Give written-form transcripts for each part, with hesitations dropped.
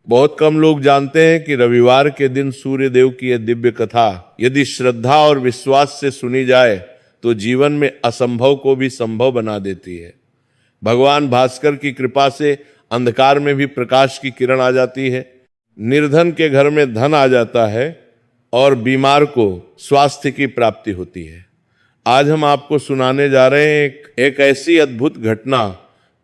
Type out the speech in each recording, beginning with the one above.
बहुत कम लोग जानते हैं कि रविवार के दिन सूर्य देव की यह दिव्य कथा यदि श्रद्धा और विश्वास से सुनी जाए तो जीवन में असंभव को भी संभव बना देती है। भगवान भास्कर की कृपा से अंधकार में भी प्रकाश की किरण आ जाती है, निर्धन के घर में धन आ जाता है और बीमार को स्वास्थ्य की प्राप्ति होती है। आज हम आपको सुनाने जा रहे हैं एक ऐसी अद्भुत घटना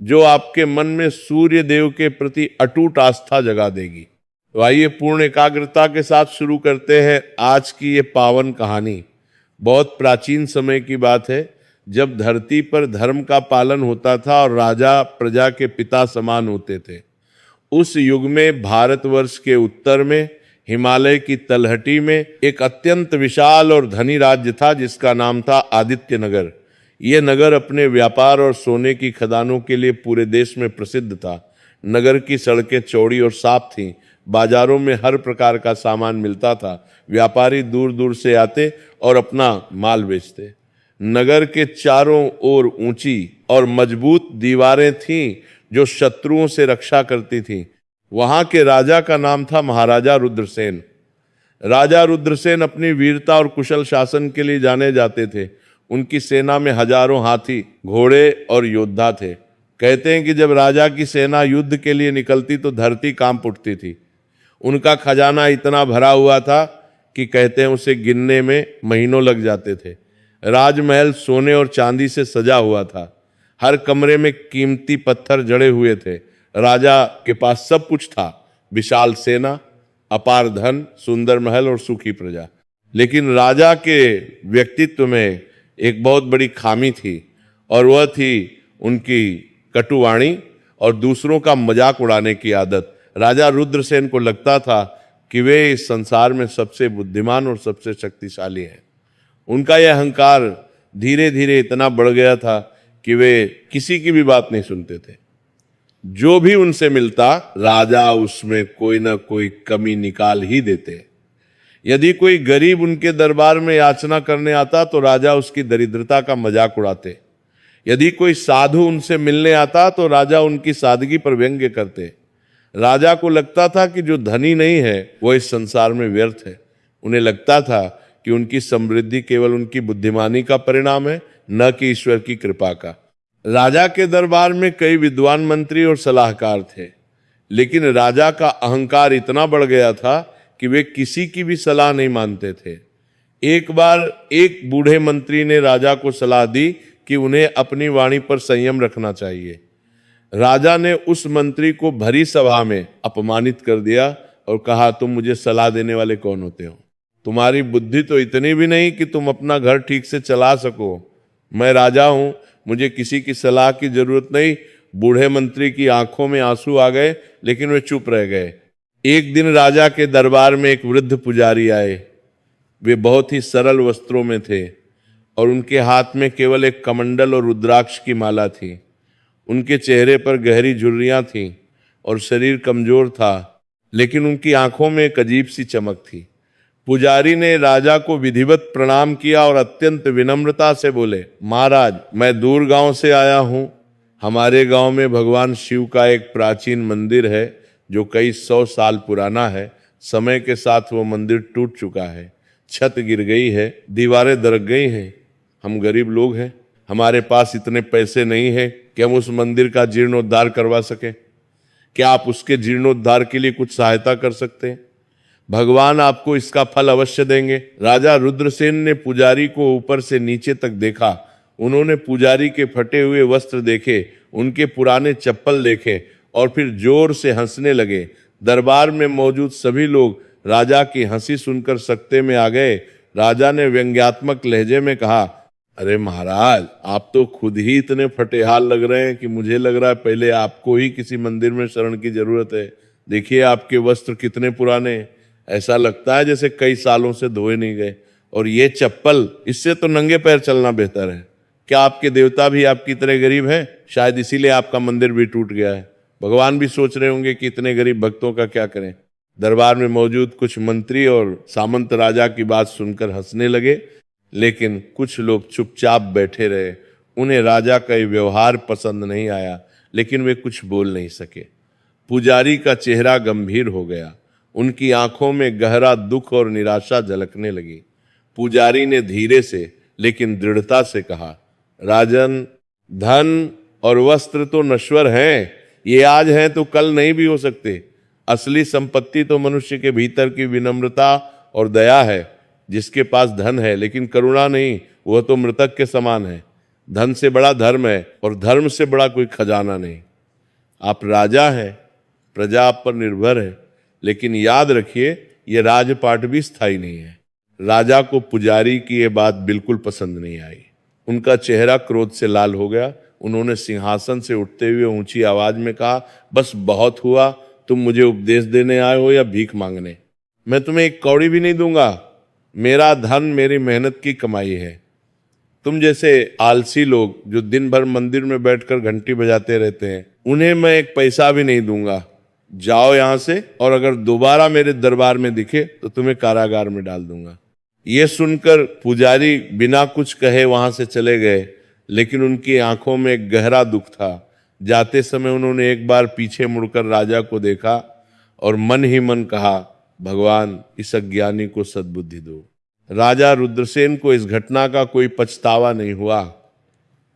जो आपके मन में सूर्य देव के प्रति अटूट आस्था जगा देगी। तो आइए पूर्ण एकाग्रता के साथ शुरू करते हैं आज की ये पावन कहानी। बहुत प्राचीन समय की बात है, जब धरती पर धर्म का पालन होता था और राजा प्रजा के पिता समान होते थे। उस युग में भारतवर्ष के उत्तर में हिमालय की तलहटी में एक अत्यंत विशाल और धनी राज्य था जिसका नाम था आदित्य नगर। यह नगर अपने व्यापार और सोने की खदानों के लिए पूरे देश में प्रसिद्ध था। नगर की सड़कें चौड़ी और साफ थीं, बाजारों में हर प्रकार का सामान मिलता था। व्यापारी दूर दूर से आते और अपना माल बेचते। नगर के चारों ओर ऊंची और मजबूत दीवारें थीं जो शत्रुओं से रक्षा करती थीं। वहां के राजा का नाम था महाराजा रुद्रसेन। राजा रुद्रसेन अपनी वीरता और कुशल शासन के लिए जाने जाते थे। उनकी सेना में हजारों हाथी, घोड़े और योद्धा थे। कहते हैं कि जब राजा की सेना युद्ध के लिए निकलती तो धरती कांप उठती थी। उनका खजाना इतना भरा हुआ था कि कहते हैं उसे गिनने में महीनों लग जाते थे। राजमहल सोने और चांदी से सजा हुआ था। हर कमरे में कीमती पत्थर जड़े हुए थे। राजा के पास सब कुछ था, विशाल सेना, अपार धन, सुंदर महल और सुखी प्रजा। लेकिन राजा के व्यक्तित्व में एक बहुत बड़ी खामी थी और वह थी उनकी कटुवाणी और दूसरों का मजाक उड़ाने की आदत। राजा रुद्रसेन को लगता था कि वे इस संसार में सबसे बुद्धिमान और सबसे शक्तिशाली हैं। उनका यह अहंकार धीरे धीरे इतना बढ़ गया था कि वे किसी की भी बात नहीं सुनते थे। जो भी उनसे मिलता राजा उसमें कोई ना कोई कमी निकाल ही देते। यदि कोई गरीब उनके दरबार में याचना करने आता तो राजा उसकी दरिद्रता का मजाक उड़ाते। यदि कोई साधु उनसे मिलने आता तो राजा उनकी सादगी पर व्यंग्य करते। राजा को लगता था कि जो धनी नहीं है वह इस संसार में व्यर्थ है। उन्हें लगता था कि उनकी समृद्धि केवल उनकी बुद्धिमानी का परिणाम है, न कि ईश्वर की कृपा का। राजा के दरबार में कई विद्वान मंत्री और सलाहकार थे, लेकिन राजा का अहंकार इतना बढ़ गया था कि वे किसी की भी सलाह नहीं मानते थे। एक बार एक बूढ़े मंत्री ने राजा को सलाह दी कि उन्हें अपनी वाणी पर संयम रखना चाहिए। राजा ने उस मंत्री को भरी सभा में अपमानित कर दिया और कहा, तुम मुझे सलाह देने वाले कौन होते हो? तुम्हारी बुद्धि तो इतनी भी नहीं कि तुम अपना घर ठीक से चला सको। मैं राजा हूं, मुझे किसी की सलाह की जरूरत नहीं। बूढ़े मंत्री की आंखों में आंसू आ गए, लेकिन वे चुप रह गए। एक दिन राजा के दरबार में एक वृद्ध पुजारी आए। वे बहुत ही सरल वस्त्रों में थे और उनके हाथ में केवल एक कमंडल और रुद्राक्ष की माला थी। उनके चेहरे पर गहरी झुर्रियां थीं और शरीर कमजोर था, लेकिन उनकी आंखों में एक अजीब सी चमक थी। पुजारी ने राजा को विधिवत प्रणाम किया और अत्यंत विनम्रता से बोले, महाराज, मैं दूर गांव से आया हूं। हमारे गांव में भगवान शिव का एक प्राचीन मंदिर है जो कई 100 साल पुराना है। समय के साथ वो मंदिर टूट चुका है, छत गिर गई है, दीवारें दरक गई हैं। हम गरीब लोग हैं, हमारे पास इतने पैसे नहीं है कि हम उस मंदिर का जीर्णोद्धार करवा सकें। क्या आप उसके जीर्णोद्धार के लिए कुछ सहायता कर सकते हैं? भगवान आपको इसका फल अवश्य देंगे। राजा रुद्रसेन ने पुजारी को ऊपर से नीचे तक देखा। उन्होंने पुजारी के फटे हुए वस्त्र देखे, उनके पुराने चप्पल देखे और फिर जोर से हंसने लगे। दरबार में मौजूद सभी लोग राजा की हंसी सुनकर सकते में आ गए। राजा ने व्यंग्यात्मक लहजे में कहा, अरे महाराज, आप तो खुद ही इतने फटेहाल लग रहे हैं कि मुझे लग रहा है पहले आपको ही किसी मंदिर में शरण की जरूरत है। देखिए आपके वस्त्र कितने पुराने हैं, ऐसा लगता है जैसे कई सालों से धोए नहीं गए। और ये चप्पल, इससे तो नंगे पैर चलना बेहतर है। क्या आपके देवता भी आपकी तरह गरीब हैं? शायद इसीलिए आपका मंदिर भी टूट गया है। भगवान भी सोच रहे होंगे कि इतने गरीब भक्तों का क्या करें। दरबार में मौजूद कुछ मंत्री और सामंत राजा की बात सुनकर हंसने लगे, लेकिन कुछ लोग चुपचाप बैठे रहे। उन्हें राजा का ये व्यवहार पसंद नहीं आया, लेकिन वे कुछ बोल नहीं सके। पुजारी का चेहरा गंभीर हो गया। उनकी आंखों में गहरा दुख और निराशा झलकने लगी। पुजारी ने धीरे से लेकिन दृढ़ता से कहा, राजन, धन और वस्त्र तो नश्वर हैं, ये आज हैं तो कल नहीं भी हो सकते। असली संपत्ति तो मनुष्य के भीतर की विनम्रता और दया है। जिसके पास धन है लेकिन करुणा नहीं, वह तो मृतक के समान है। धन से बड़ा धर्म है और धर्म से बड़ा कोई खजाना नहीं। आप राजा हैं, प्रजा आप पर निर्भर है, लेकिन याद रखिए ये राजपाट भी स्थायी नहीं है। राजा को पुजारी की ये बात बिल्कुल पसंद नहीं आई। उनका चेहरा क्रोध से लाल हो गया। उन्होंने सिंहासन से उठते हुए ऊंची आवाज में कहा, बस बहुत हुआ, तुम मुझे उपदेश देने आए हो या भीख मांगने? मैं तुम्हें एक कौड़ी भी नहीं दूंगा। मेरा धन मेरी मेहनत की कमाई है। तुम जैसे आलसी लोग जो दिन भर मंदिर में बैठकर घंटी बजाते रहते हैं, उन्हें मैं एक पैसा भी नहीं दूंगा। जाओ यहां से, और अगर दोबारा मेरे दरबार में दिखे तो तुम्हें कारागार में डाल दूंगा। ये सुनकर पुजारी बिना कुछ कहे वहां से चले गए, लेकिन उनकी आंखों में एक गहरा दुख था। जाते समय उन्होंने एक बार पीछे मुड़कर राजा को देखा और मन ही मन कहा, भगवान इस अज्ञानी को सद्बुद्धि दो। राजा रुद्रसेन को इस घटना का कोई पछतावा नहीं हुआ।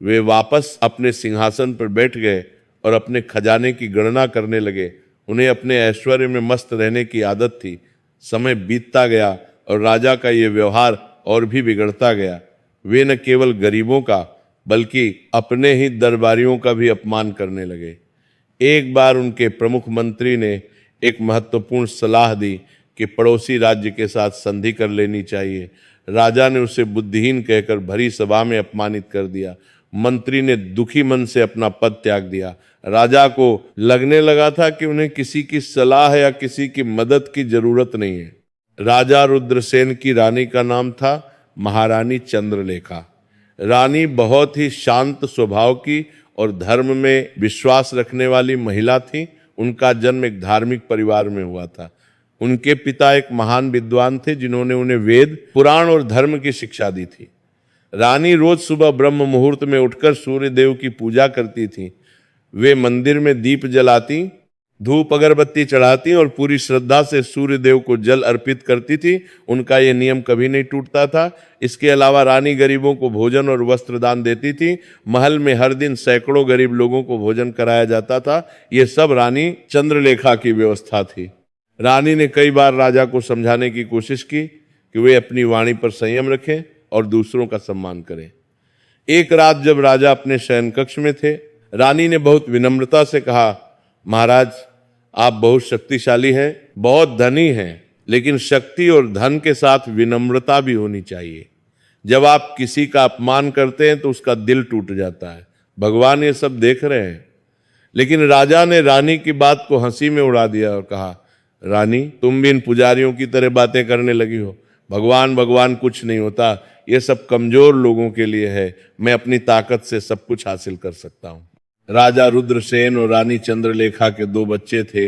वे वापस अपने सिंहासन पर बैठ गए और अपने खजाने की गणना करने लगे। उन्हें अपने ऐश्वर्य में मस्त रहने की आदत थी। समय बीतता गया और राजा का ये व्यवहार और भी बिगड़ता गया। वे न केवल गरीबों का बल्कि अपने ही दरबारियों का भी अपमान करने लगे। एक बार उनके प्रमुख मंत्री ने एक महत्वपूर्ण सलाह दी कि पड़ोसी राज्य के साथ संधि कर लेनी चाहिए। राजा ने उसे बुद्धिहीन कहकर भरी सभा में अपमानित कर दिया। मंत्री ने दुखी मन से अपना पद त्याग दिया। राजा को लगने लगा था कि उन्हें किसी की सलाह या किसी की मदद की जरूरत नहीं है। राजा रुद्रसेन की रानी का नाम था महारानी चंद्रलेखा। रानी बहुत ही शांत स्वभाव की और धर्म में विश्वास रखने वाली महिला थी। उनका जन्म एक धार्मिक परिवार में हुआ था। उनके पिता एक महान विद्वान थे जिन्होंने उन्हें वेद, पुराण और धर्म की शिक्षा दी थी। रानी रोज सुबह ब्रह्म मुहूर्त में उठकर सूर्य देव की पूजा करती थी। वे मंदिर में दीप जलाती, धूप अगरबत्ती चढ़ाती और पूरी श्रद्धा से सूर्य देव को जल अर्पित करती थी। उनका यह नियम कभी नहीं टूटता था। इसके अलावा रानी गरीबों को भोजन और वस्त्र दान देती थी। महल में हर दिन सैकड़ों गरीब लोगों को भोजन कराया जाता था। ये सब रानी चंद्रलेखा की व्यवस्था थी। रानी ने कई बार राजा को समझाने की कोशिश की कि वे अपनी वाणी पर संयम रखें और दूसरों का सम्मान करें। एक रात जब राजा अपने शयन कक्ष में थे, रानी ने बहुत विनम्रता से कहा, महाराज, आप बहुत शक्तिशाली हैं, बहुत धनी हैं, लेकिन शक्ति और धन के साथ विनम्रता भी होनी चाहिए। जब आप किसी का अपमान करते हैं तो उसका दिल टूट जाता है। भगवान ये सब देख रहे हैं। लेकिन राजा ने रानी की बात को हंसी में उड़ा दिया और कहा, रानी, तुम भी इन पुजारियों की तरह बातें करने लगी हो। भगवान भगवान कुछ नहीं होता, ये सब कमजोर लोगों के लिए है। मैं अपनी ताकत से सब कुछ हासिल कर सकता हूँ। राजा रुद्रसेन और रानी चंद्रलेखा के 2 बच्चे थे,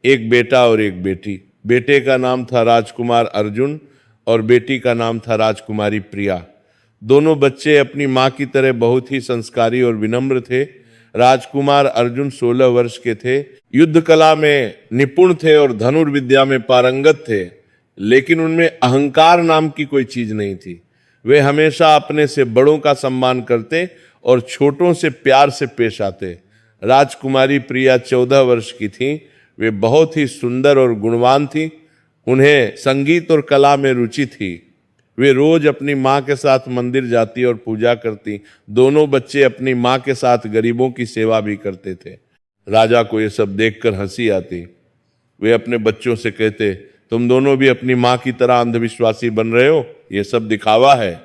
एक बेटा और एक बेटी। बेटे का नाम था राजकुमार अर्जुन और बेटी का नाम था राजकुमारी प्रिया। दोनों बच्चे अपनी माँ की तरह बहुत ही संस्कारी और विनम्र थे। राजकुमार अर्जुन 16 वर्ष के थे, युद्ध कला में निपुण थे और धनुर्विद्या में पारंगत थे, लेकिन उनमें अहंकार नाम की कोई चीज नहीं थी। वे हमेशा अपने से बड़ों का सम्मान करते और छोटों से प्यार से पेश आते। राजकुमारी प्रिया 14 वर्ष की थीं। वे बहुत ही सुंदर और गुणवान थीं। उन्हें संगीत और कला में रुचि थी। वे रोज अपनी माँ के साथ मंदिर जाती और पूजा करती। दोनों बच्चे अपनी माँ के साथ गरीबों की सेवा भी करते थे। राजा को ये सब देखकर हंसी आती। वे अपने बच्चों से कहते, तुम दोनों भी अपनी माँ की तरह अंधविश्वासी बन रहे हो, ये सब दिखावा है।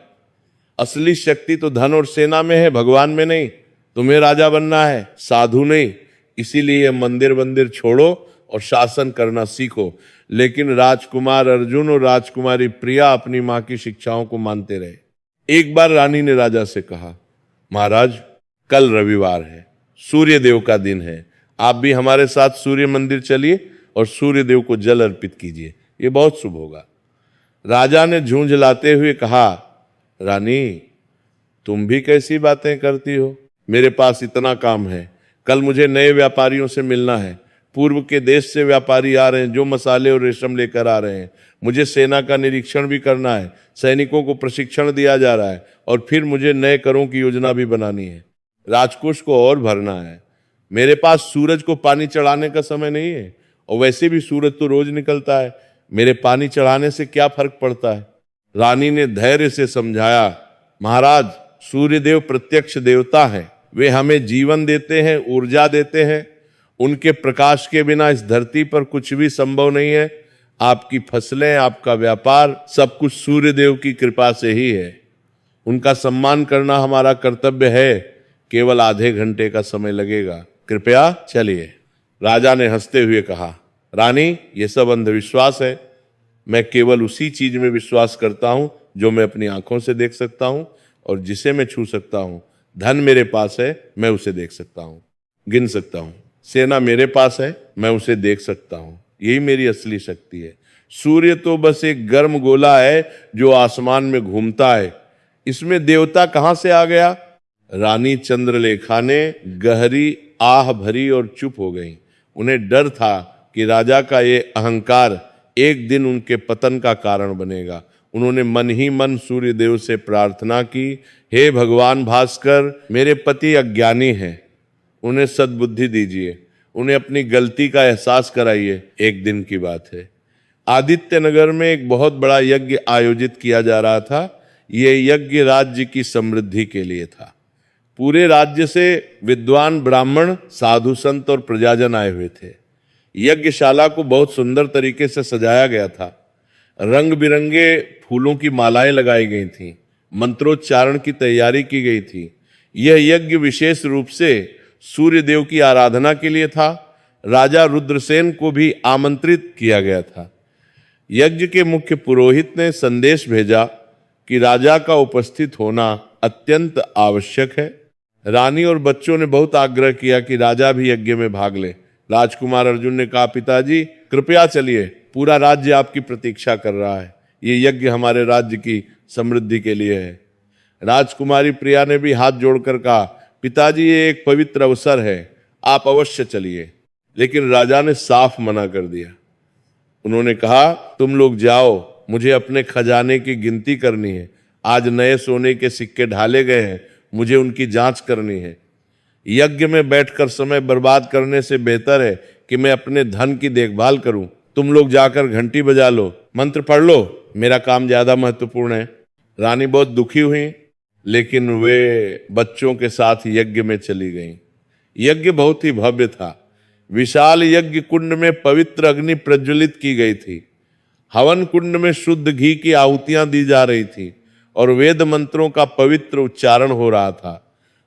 असली शक्ति तो धन और सेना में है, भगवान में नहीं। तुम्हें राजा बनना है, साधु नहीं। इसीलिए मंदिर छोड़ो और शासन करना सीखो। लेकिन राजकुमार अर्जुन और राजकुमारी प्रिया अपनी माँ की शिक्षाओं को मानते रहे। एक बार रानी ने राजा से कहा, महाराज, कल रविवार है, सूर्य देव का दिन है। आप भी हमारे साथ सूर्य मंदिर चलिए और सूर्य देव को जल अर्पित कीजिए, ये बहुत शुभ होगा। राजा ने झुंझलाते हुए कहा, रानी, तुम भी कैसी बातें करती हो? मेरे पास इतना काम है। कल मुझे नए व्यापारियों से मिलना है। पूर्व के देश से व्यापारी आ रहे हैं जो मसाले और रेशम लेकर आ रहे हैं। मुझे सेना का निरीक्षण भी करना है, सैनिकों को प्रशिक्षण दिया जा रहा है और फिर मुझे नए करों की योजना भी बनानी है, राजकोष को और भरना है। मेरे पास सूरज को पानी चढ़ाने का समय नहीं है, और वैसे भी सूरज तो रोज निकलता है, मेरे पानी चढ़ाने से क्या फर्क पड़ता है। रानी ने धैर्य से समझाया, महाराज, सूर्यदेव प्रत्यक्ष देवता हैं, वे हमें जीवन देते हैं, ऊर्जा देते हैं। उनके प्रकाश के बिना इस धरती पर कुछ भी संभव नहीं है। आपकी फसलें, आपका व्यापार, सब कुछ सूर्यदेव की कृपा से ही है। उनका सम्मान करना हमारा कर्तव्य है। केवल आधे घंटे का समय लगेगा, कृपया चलिए। राजा ने हंसते हुए कहा, रानी, ये सब अंधविश्वास है। मैं केवल उसी चीज में विश्वास करता हूं जो मैं अपनी आंखों से देख सकता हूं और जिसे मैं छू सकता हूं। धन मेरे पास है, मैं उसे देख सकता हूं, गिन सकता हूं। सेना मेरे पास है, मैं उसे देख सकता हूं। यही मेरी असली शक्ति है। सूर्य तो बस एक गर्म गोला है जो आसमान में घूमता है, इसमें देवता कहां से आ गया। रानी चंद्रलेखा ने गहरी आह भरी और चुप हो गई। उन्हें डर था कि राजा का ये अहंकार एक दिन उनके पतन का कारण बनेगा। उन्होंने मन ही मन सूर्य देव से प्रार्थना की, हे भगवान भास्कर, मेरे पति अज्ञानी हैं, उन्हें सद्बुद्धि दीजिए, उन्हें अपनी गलती का एहसास कराइए। एक दिन की बात है, आदित्य नगर में एक बहुत बड़ा यज्ञ आयोजित किया जा रहा था। यह यज्ञ राज्य की समृद्धि के लिए था। पूरे राज्य से विद्वान ब्राह्मण, साधु संत और प्रजाजन आए हुए थे। यज्ञशाला को बहुत सुंदर तरीके से सजाया गया था। रंग बिरंगे फूलों की मालाएं लगाई गई थीं, मंत्रोच्चारण की तैयारी की गई थी। यह यज्ञ विशेष रूप से सूर्य देव की आराधना के लिए था। राजा रुद्रसेन को भी आमंत्रित किया गया था। यज्ञ के मुख्य पुरोहित ने संदेश भेजा कि राजा का उपस्थित होना अत्यंत आवश्यक है। रानी और बच्चों ने बहुत आग्रह किया कि राजा भी यज्ञ में भाग ले। राजकुमार अर्जुन ने कहा, पिताजी कृपया चलिए, पूरा राज्य आपकी प्रतीक्षा कर रहा है। ये यज्ञ हमारे राज्य की समृद्धि के लिए है। राजकुमारी प्रिया ने भी हाथ जोड़कर कहा, पिताजी ये एक पवित्र अवसर है, आप अवश्य चलिए। लेकिन राजा ने साफ मना कर दिया। उन्होंने कहा, तुम लोग जाओ, मुझे अपने खजाने की गिनती करनी है। आज नए सोने के सिक्के ढाले गए हैं, मुझे उनकी जांच करनी है। यज्ञ में बैठकर समय बर्बाद करने से बेहतर है कि मैं अपने धन की देखभाल करूं। तुम लोग जाकर घंटी बजा लो, मंत्र पढ़ लो, मेरा काम ज्यादा महत्वपूर्ण है। रानी बहुत दुखी हुई, लेकिन वे बच्चों के साथ यज्ञ में चली गईं। यज्ञ बहुत ही भव्य था। विशाल यज्ञ कुंड में पवित्र अग्नि प्रज्वलित की गई थी। हवन कुंड में शुद्ध घी की आहुतियां दी जा रही थी और वेद मंत्रों का पवित्र उच्चारण हो रहा था।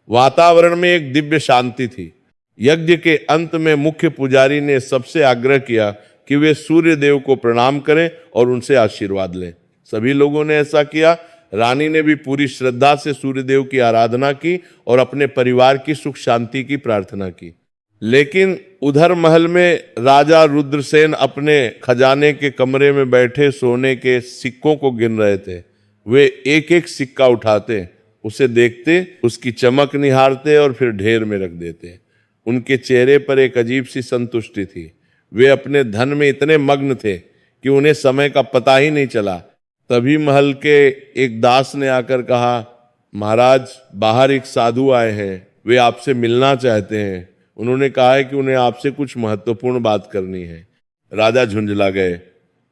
वातावरण में एक दिव्य शांति थी। यज्ञ के अंत में मुख्य पुजारी ने सबसे आग्रह किया कि वे सूर्य देव को प्रणाम करें और उनसे आशीर्वाद लें। सभी लोगों ने ऐसा किया। रानी ने भी पूरी श्रद्धा से सूर्य देव की आराधना की और अपने परिवार की सुख शांति की प्रार्थना की। लेकिन उधर महल में राजा रुद्रसेन अपने खजाने के कमरे में बैठे सोने के सिक्कों को गिन रहे थे। वे एक एक सिक्का उठाते, उसे देखते, उसकी चमक निहारते और फिर ढेर में रख देते। उनके चेहरे पर एक अजीब सी संतुष्टि थी। वे अपने धन में इतने मग्न थे कि उन्हें समय का पता ही नहीं चला। तभी महल के एक दास ने आकर कहा, महाराज, बाहर एक साधु आए हैं, वे आपसे मिलना चाहते हैं। उन्होंने कहा है कि उन्हें आपसे कुछ महत्वपूर्ण बात करनी है। राजा झुंझला गए।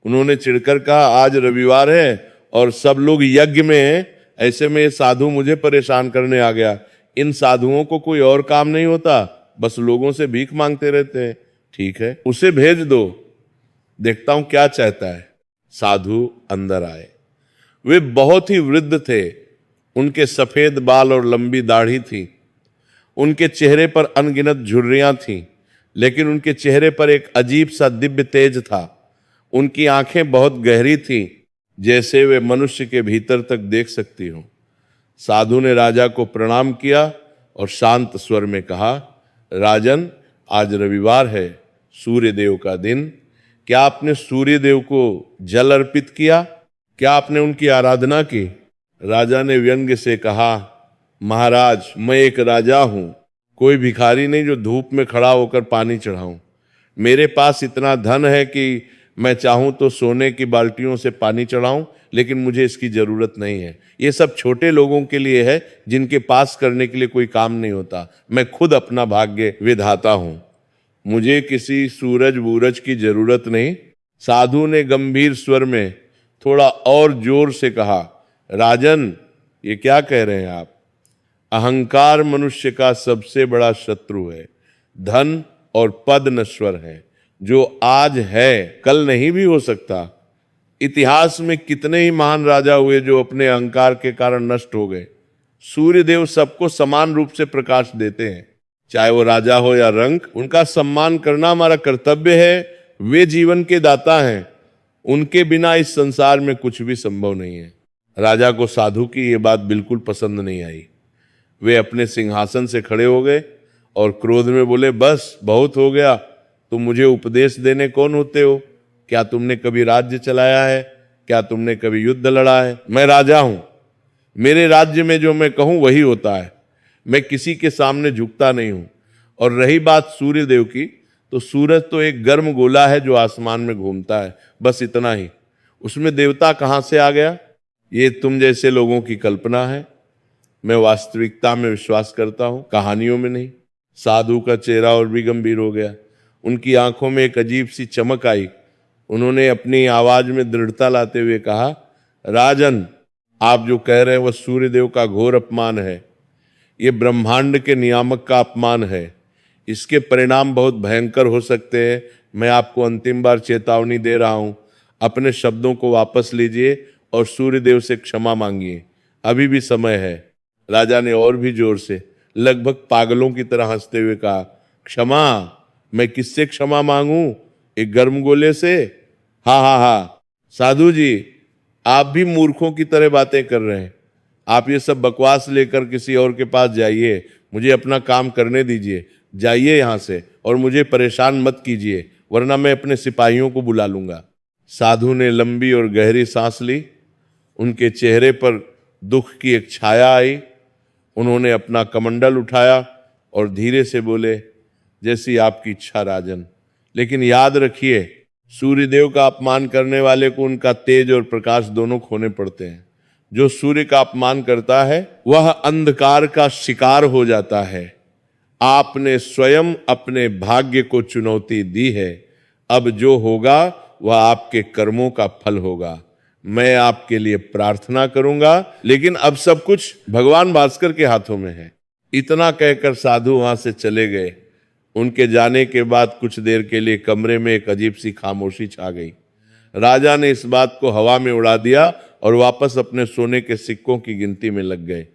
उन्होंने चिढ़कर कहा, आज रविवार है और सब लोग यज्ञ में हैं, ऐसे में ये साधु मुझे परेशान करने आ गया। इन साधुओं को कोई और काम नहीं होता, बस लोगों से भीख मांगते रहते हैं। ठीक है, उसे भेज दो, देखता हूं क्या चाहता है। साधु अंदर आए। वे बहुत ही वृद्ध थे। उनके सफेद बाल और लंबी दाढ़ी थी। उनके चेहरे पर अनगिनत झुर्रियां थीं, लेकिन उनके चेहरे पर एक अजीब सा दिव्य तेज था। उनकी आंखें बहुत गहरी थीं, जैसे वे मनुष्य के भीतर तक देख सकती हों। साधु ने राजा को प्रणाम किया और शांत स्वर में कहा, राजन, आज रविवार है, सूर्य देव का दिन। क्या आपने सूर्य देव को जल अर्पित किया? क्या आपने उनकी आराधना की? राजा ने व्यंग्य से कहा, महाराज, मैं एक राजा हूं, कोई भिखारी नहीं जो धूप में खड़ा होकर पानी चढ़ाऊं। मेरे पास इतना धन है कि मैं चाहूं तो सोने की बाल्टियों से पानी चढ़ाऊं, लेकिन मुझे इसकी जरूरत नहीं है। ये सब छोटे लोगों के लिए है जिनके पास करने के लिए कोई काम नहीं होता। मैं खुद अपना भाग्य विधाता हूं, मुझे किसी सूरज बूरज की जरूरत नहीं। साधु ने गंभीर स्वर में थोड़ा और जोर से कहा, राजन, ये क्या कह रहे हैं आप? अहंकार मनुष्य का सबसे बड़ा शत्रु है। धन और पद नश्वर है, जो आज है कल नहीं भी हो सकता। इतिहास में कितने ही महान राजा हुए जो अपने अहंकार के कारण नष्ट हो गए। सूर्य देव सबको समान रूप से प्रकाश देते हैं, चाहे वो राजा हो या रंक। उनका सम्मान करना हमारा कर्तव्य है। वे जीवन के दाता हैं, उनके बिना इस संसार में कुछ भी संभव नहीं है। राजा को साधु की ये बात बिल्कुल पसंद नहीं आई। वे अपने सिंहासन से खड़े हो गए और क्रोध में बोले, बस बहुत हो गया, तुम मुझे उपदेश देने कौन होते हो? क्या तुमने कभी राज्य चलाया है? क्या तुमने कभी युद्ध लड़ा है? मैं राजा हूं, मेरे राज्य में जो मैं कहूं वही होता है। मैं किसी के सामने झुकता नहीं हूं। और रही बात सूर्य देव की, तो सूरज तो एक गर्म गोला है जो आसमान में घूमता है, बस इतना ही। उसमें देवता कहां से आ गया? ये तुम जैसे लोगों की कल्पना है। मैं वास्तविकता में विश्वास करता हूं, कहानियों में नहीं। साधु का चेहरा और भी गंभीर हो गया। उनकी आंखों में एक अजीब सी चमक आई। उन्होंने अपनी आवाज में दृढ़ता लाते हुए कहा, राजन, आप जो कह रहे हैं वह सूर्यदेव का घोर अपमान है। ये ब्रह्मांड के नियामक का अपमान है। इसके परिणाम बहुत भयंकर हो सकते हैं। मैं आपको अंतिम बार चेतावनी दे रहा हूं, अपने शब्दों को वापस लीजिए और सूर्यदेव से क्षमा मांगिए, अभी भी समय है। राजा ने और भी जोर से, लगभग पागलों की तरह हंसते हुए कहा, क्षमा? मैं किससे क्षमा मांगूं? एक गर्म गोले से? हा हा हा, साधु जी, आप भी मूर्खों की तरह बातें कर रहे हैं। आप ये सब बकवास लेकर किसी और के पास जाइए, मुझे अपना काम करने दीजिए। जाइए यहां से और मुझे परेशान मत कीजिए, वरना मैं अपने सिपाहियों को बुला लूंगा। साधु ने लंबी और गहरी सांस ली। उनके चेहरे पर दुख की एक छाया आई। उन्होंने अपना कमंडल उठाया और धीरे से बोले, जैसी आपकी इच्छा राजन, लेकिन याद रखिए, सूर्यदेव का अपमान करने वाले को उनका तेज और प्रकाश दोनों खोने पड़ते हैं। जो सूर्य का अपमान करता है वह अंधकार का शिकार हो जाता है। आपने स्वयं अपने भाग्य को चुनौती दी है। अब जो होगा वह आपके कर्मों का फल होगा। मैं आपके लिए प्रार्थना करूंगा, लेकिन अब सब कुछ भगवान भास्कर के हाथों में है। इतना कहकर साधु वहां से चले गए। उनके जाने के बाद कुछ देर के लिए कमरे में एक अजीब सी खामोशी छा गई। राजा ने इस बात को हवा में उड़ा दिया और वापस अपने सोने के सिक्कों की गिनती में लग गए।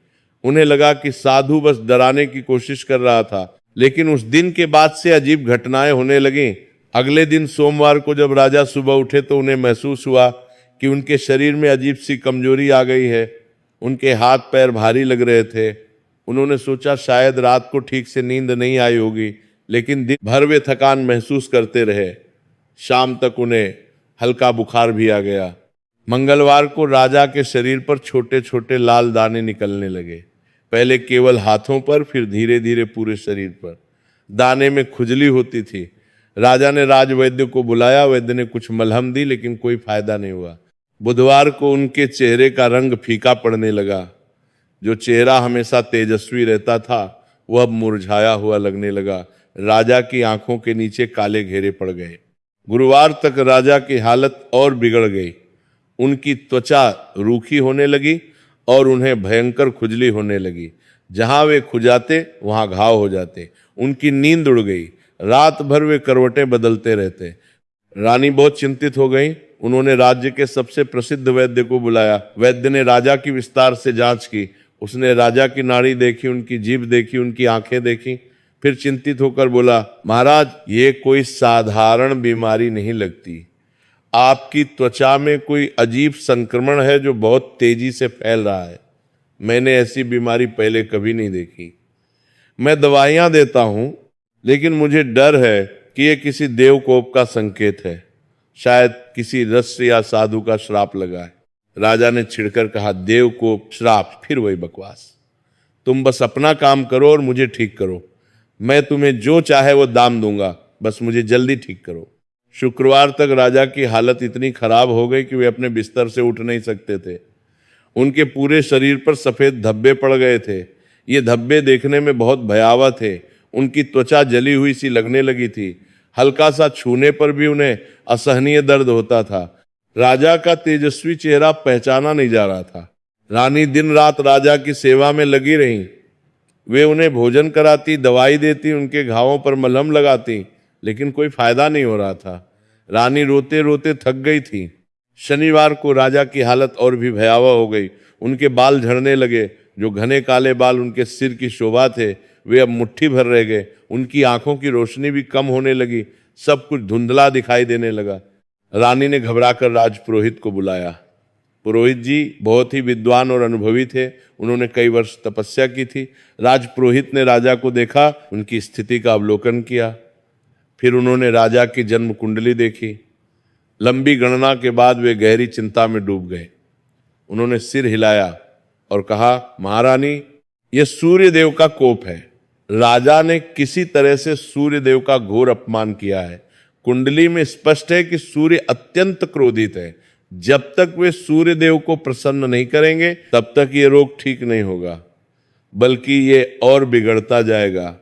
उन्हें लगा कि साधु बस डराने की कोशिश कर रहा था, लेकिन उस दिन के बाद से अजीब घटनाएं होने लगीं। अगले दिन सोमवार को जब राजा सुबह उठे तो उन्हें महसूस हुआ कि उनके शरीर में अजीब सी कमजोरी आ गई है। उनके हाथ पैर भारी लग रहे थे। उन्होंने सोचा शायद रात को ठीक से नींद नहीं आई होगी, लेकिन दिन भर वे थकान महसूस करते रहे। शाम तक उन्हें हल्का बुखार भी आ गया। मंगलवार को राजा के शरीर पर छोटे छोटे लाल दाने निकलने लगे, पहले केवल हाथों पर, फिर धीरे धीरे पूरे शरीर पर। दाने में खुजली होती थी। राजा ने राजवैद्य को बुलाया। वैद्य ने कुछ मलहम दी, लेकिन कोई फायदा नहीं हुआ। बुधवार को उनके चेहरे का रंग फीका पड़ने लगा। जो चेहरा हमेशा तेजस्वी रहता था वह अब मुरझाया हुआ लगने लगा। राजा की आंखों के नीचे काले घेरे पड़ गए। गुरुवार तक राजा की हालत और बिगड़ गई। उनकी त्वचा रूखी होने लगी और उन्हें भयंकर खुजली होने लगी। जहां वे खुजाते वहां घाव हो जाते। उनकी नींद उड़ गई। रात भर वे करवटें बदलते रहते। रानी बहुत चिंतित हो गई। उन्होंने राज्य के सबसे प्रसिद्ध वैद्य को बुलाया। वैद्य ने राजा की विस्तार से जांच की। उसने राजा की नाड़ी देखी, उनकी जीभ देखी, उनकी आंखें देखी। फिर चिंतित होकर बोला, महाराज, ये कोई साधारण बीमारी नहीं लगती। आपकी त्वचा में कोई अजीब संक्रमण है जो बहुत तेजी से फैल रहा है। मैंने ऐसी बीमारी पहले कभी नहीं देखी। मैं दवाइयां देता हूं, लेकिन मुझे डर है कि यह किसी देवकोप का संकेत है। शायद किसी ऋषि या साधु का श्राप लगा है। राजा ने छिड़कर कहा, देवकोप, श्राप, फिर वही बकवास। तुम बस अपना काम करो और मुझे ठीक करो। मैं तुम्हें जो चाहे वो दाम दूंगा, बस मुझे जल्दी ठीक करो। शुक्रवार तक राजा की हालत इतनी खराब हो गई कि वे अपने बिस्तर से उठ नहीं सकते थे। उनके पूरे शरीर पर सफेद धब्बे पड़ गए थे। ये धब्बे देखने में बहुत भयावह थे। उनकी त्वचा जली हुई सी लगने लगी थी। हल्का सा छूने पर भी उन्हें असहनीय दर्द होता था। राजा का तेजस्वी चेहरा पहचाना नहीं जा रहा था। रानी दिन रात राजा की सेवा में लगी रहीं। वे उन्हें भोजन कराती, दवाई देती, उनके घावों पर मलहम लगाती, लेकिन कोई फायदा नहीं हो रहा था। रानी रोते रोते थक गई थी। शनिवार को राजा की हालत और भी भयावह हो गई। उनके बाल झड़ने लगे। जो घने काले बाल उनके सिर की शोभा थे वे अब मुट्ठी भर रह गए। उनकी आंखों की रोशनी भी कम होने लगी। सब कुछ धुंधला दिखाई देने लगा। रानी ने घबराकर राजपुरोहित को बुलाया। पुरोहित जी बहुत ही विद्वान और अनुभवी थे। उन्होंने कई वर्ष तपस्या की थी। राजपुरोहित ने राजा को देखा, उनकी स्थिति का अवलोकन किया। फिर उन्होंने राजा की जन्म कुंडली देखी। लंबी गणना के बाद वे गहरी चिंता में डूब गए। उन्होंने सिर हिलाया और कहा, महारानी, यह सूर्य देव का कोप है। राजा ने किसी तरह से सूर्य देव का घोर अपमान किया है। कुंडली में स्पष्ट है कि सूर्य अत्यंत क्रोधित है। जब तक वे सूर्य देव को प्रसन्न नहीं करेंगे तब तक ये रोग ठीक नहीं होगा, बल्कि ये और बिगड़ता जाएगा।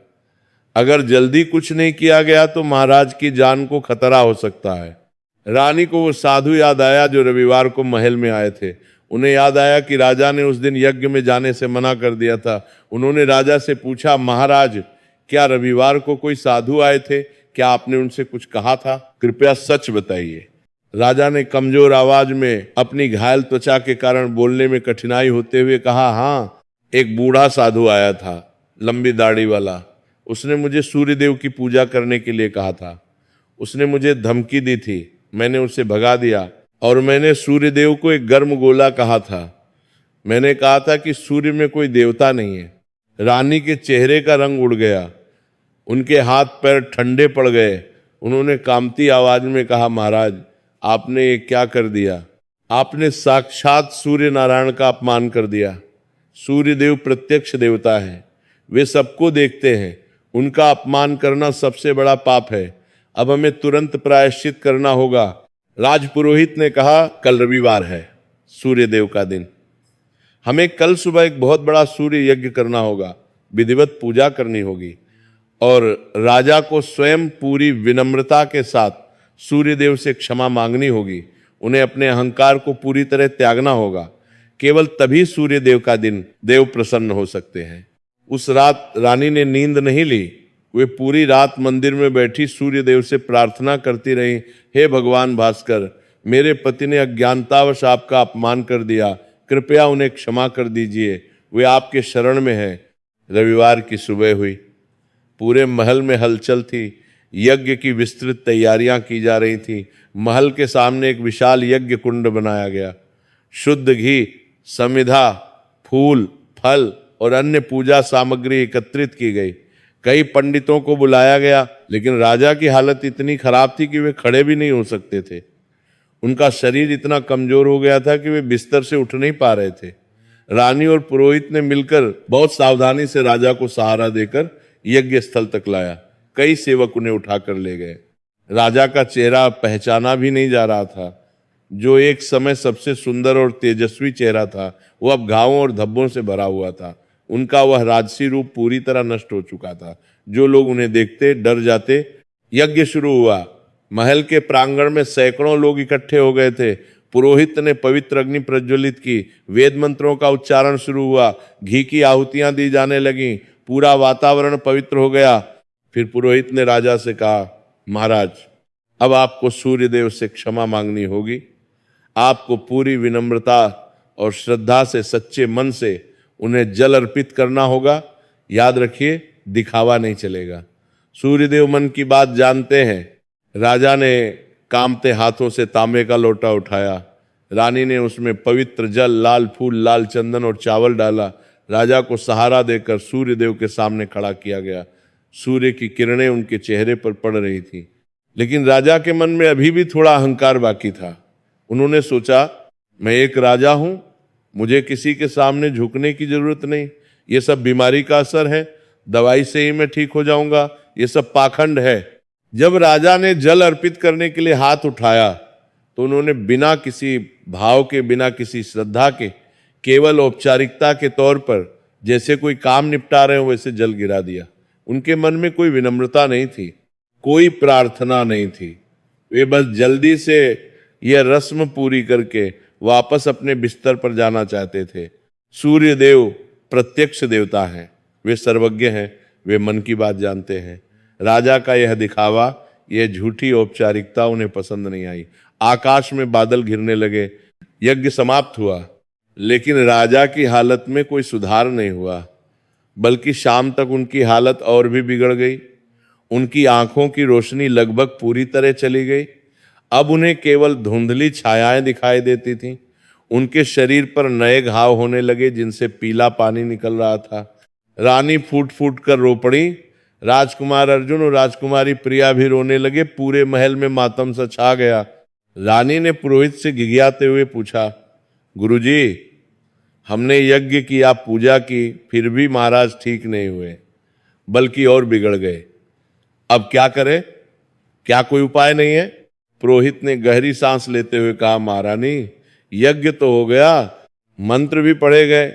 अगर जल्दी कुछ नहीं किया गया तो महाराज की जान को खतरा हो सकता है। रानी को वो साधु याद आया जो रविवार को महल में आए थे। उन्हें याद आया कि राजा ने उस दिन यज्ञ में जाने से मना कर दिया था। उन्होंने राजा से पूछा, महाराज, क्या रविवार को कोई साधु आए थे? क्या आपने उनसे कुछ कहा था? कृपया सच बताइए। राजा ने कमजोर आवाज में अपनी घायल त्वचा के कारण बोलने में कठिनाई होते हुए कहा, हाँ, एक बूढ़ा साधु आया था, लंबी दाढ़ी वाला। उसने मुझे सूर्यदेव की पूजा करने के लिए कहा था। उसने मुझे धमकी दी थी। मैंने उसे भगा दिया और मैंने सूर्यदेव को एक गर्म गोला कहा था। मैंने कहा था कि सूर्य में कोई देवता नहीं है। रानी के चेहरे का रंग उड़ गया। उनके हाथ पैर ठंडे पड़ गए। उन्होंने कांपती आवाज में कहा, महाराज, आपने ये क्या कर दिया? आपने साक्षात सूर्य नारायण का अपमान कर दिया। सूर्यदेव प्रत्यक्ष देवता है। वे सबको देखते हैं। उनका अपमान करना सबसे बड़ा पाप है। अब हमें तुरंत प्रायश्चित करना होगा। राजपुरोहित ने कहा, कल रविवार है, सूर्यदेव का दिन। हमें कल सुबह एक बहुत बड़ा सूर्य यज्ञ करना होगा, विधिवत पूजा करनी होगी और राजा को स्वयं पूरी विनम्रता के साथ सूर्यदेव से क्षमा मांगनी होगी। उन्हें अपने अहंकार को पूरी तरह त्यागना होगा। केवल तभी सूर्यदेव का दिन देव प्रसन्न हो सकते हैं। उस रात रानी ने नींद नहीं ली। वे पूरी रात मंदिर में बैठी सूर्यदेव से प्रार्थना करती रहीं, हे भगवान भास्कर, मेरे पति ने अज्ञानतावश आपका अपमान कर दिया, कृपया उन्हें क्षमा कर दीजिए, वे आपके शरण में हैं। रविवार की सुबह हुई। पूरे महल में हलचल थी। यज्ञ की विस्तृत तैयारियां की जा रही थी। महल के सामने एक विशाल यज्ञ कुंड बनाया गया। शुद्ध घी, समिधा, फूल, फल और अन्य पूजा सामग्री एकत्रित की गई। कई पंडितों को बुलाया गया, लेकिन राजा की हालत इतनी खराब थी कि वे खड़े भी नहीं हो सकते थे। उनका शरीर इतना कमजोर हो गया था कि वे बिस्तर से उठ नहीं पा रहे थे। रानी और पुरोहित ने मिलकर बहुत सावधानी से राजा को सहारा देकर यज्ञ स्थल तक लाया। कई सेवक उन्हें उठाकर ले गए। राजा का चेहरा पहचाना भी नहीं जा रहा था। जो एक समय सबसे सुंदर और तेजस्वी चेहरा था, वो अब घावों और धब्बों से भरा हुआ था। उनका वह राजसी रूप पूरी तरह नष्ट हो चुका था। जो लोग उन्हें देखते डर जाते। यज्ञ शुरू हुआ। महल के प्रांगण में सैकड़ों लोग इकट्ठे हो गए थे। पुरोहित ने पवित्र अग्नि प्रज्वलित की। वेद मंत्रों का उच्चारण शुरू हुआ। घी की आहुतियां दी जाने लगीं। पूरा वातावरण पवित्र हो गया। फिर पुरोहित ने राजा से कहा, महाराज, अब आपको सूर्यदेव से क्षमा मांगनी होगी। आपको पूरी विनम्रता और श्रद्धा से, सच्चे मन से उन्हें जल अर्पित करना होगा। याद रखिए, दिखावा नहीं चलेगा। सूर्यदेव मन की बात जानते हैं। राजा ने कांपते हाथों से तांबे का लोटा उठाया। रानी ने उसमें पवित्र जल, लाल फूल, लाल चंदन और चावल डाला। राजा को सहारा देकर सूर्यदेव के सामने खड़ा किया गया। सूर्य की किरणें उनके चेहरे पर पड़ रही थी, लेकिन राजा के मन में अभी भी थोड़ा अहंकार बाकी था। उन्होंने सोचा, मैं एक राजा हूं, मुझे किसी के सामने झुकने की जरूरत नहीं। ये सब बीमारी का असर है, दवाई से ही मैं ठीक हो जाऊंगा। ये सब पाखंड है। जब राजा ने जल अर्पित करने के लिए हाथ उठाया तो उन्होंने बिना किसी भाव के, बिना किसी श्रद्धा के, केवल औपचारिकता के तौर पर जैसे कोई काम निपटा रहे हो वैसे जल गिरा दिया। उनके मन में कोई विनम्रता नहीं थी, कोई प्रार्थना नहीं थी। वे बस जल्दी से यह रस्म पूरी करके वापस अपने बिस्तर पर जाना चाहते थे। सूर्य देव प्रत्यक्ष देवता हैं, वे सर्वज्ञ हैं, वे मन की बात जानते हैं। राजा का यह दिखावा, यह झूठी औपचारिकता उन्हें पसंद नहीं आई। आकाश में बादल घिरने लगे, यज्ञ समाप्त हुआ, लेकिन राजा की हालत में कोई सुधार नहीं हुआ, बल्कि शाम तक उनकी हालत और भी बिगड़ गई। उनकी आंखों की रोशनी लगभग पूरी तरह चली गई। अब उन्हें केवल धुंधली छायाएं दिखाई देती थीं। उनके शरीर पर नए घाव होने लगे जिनसे पीला पानी निकल रहा था। रानी फूट फूट कर रो पड़ी। राजकुमार अर्जुन और राजकुमारी प्रिया भी रोने लगे। पूरे महल में मातम सा छा गया। रानी ने पुरोहित से गिगियाते हुए पूछा, गुरुजी, हमने यज्ञ किया, पूजा की, फिर भी महाराज ठीक नहीं हुए, बल्कि और बिगड़ गए। अब क्या करें? क्या कोई उपाय नहीं है? पुरोहित ने गहरी सांस लेते हुए कहा, महारानी, यज्ञ तो हो गया, मंत्र भी पढ़े गए,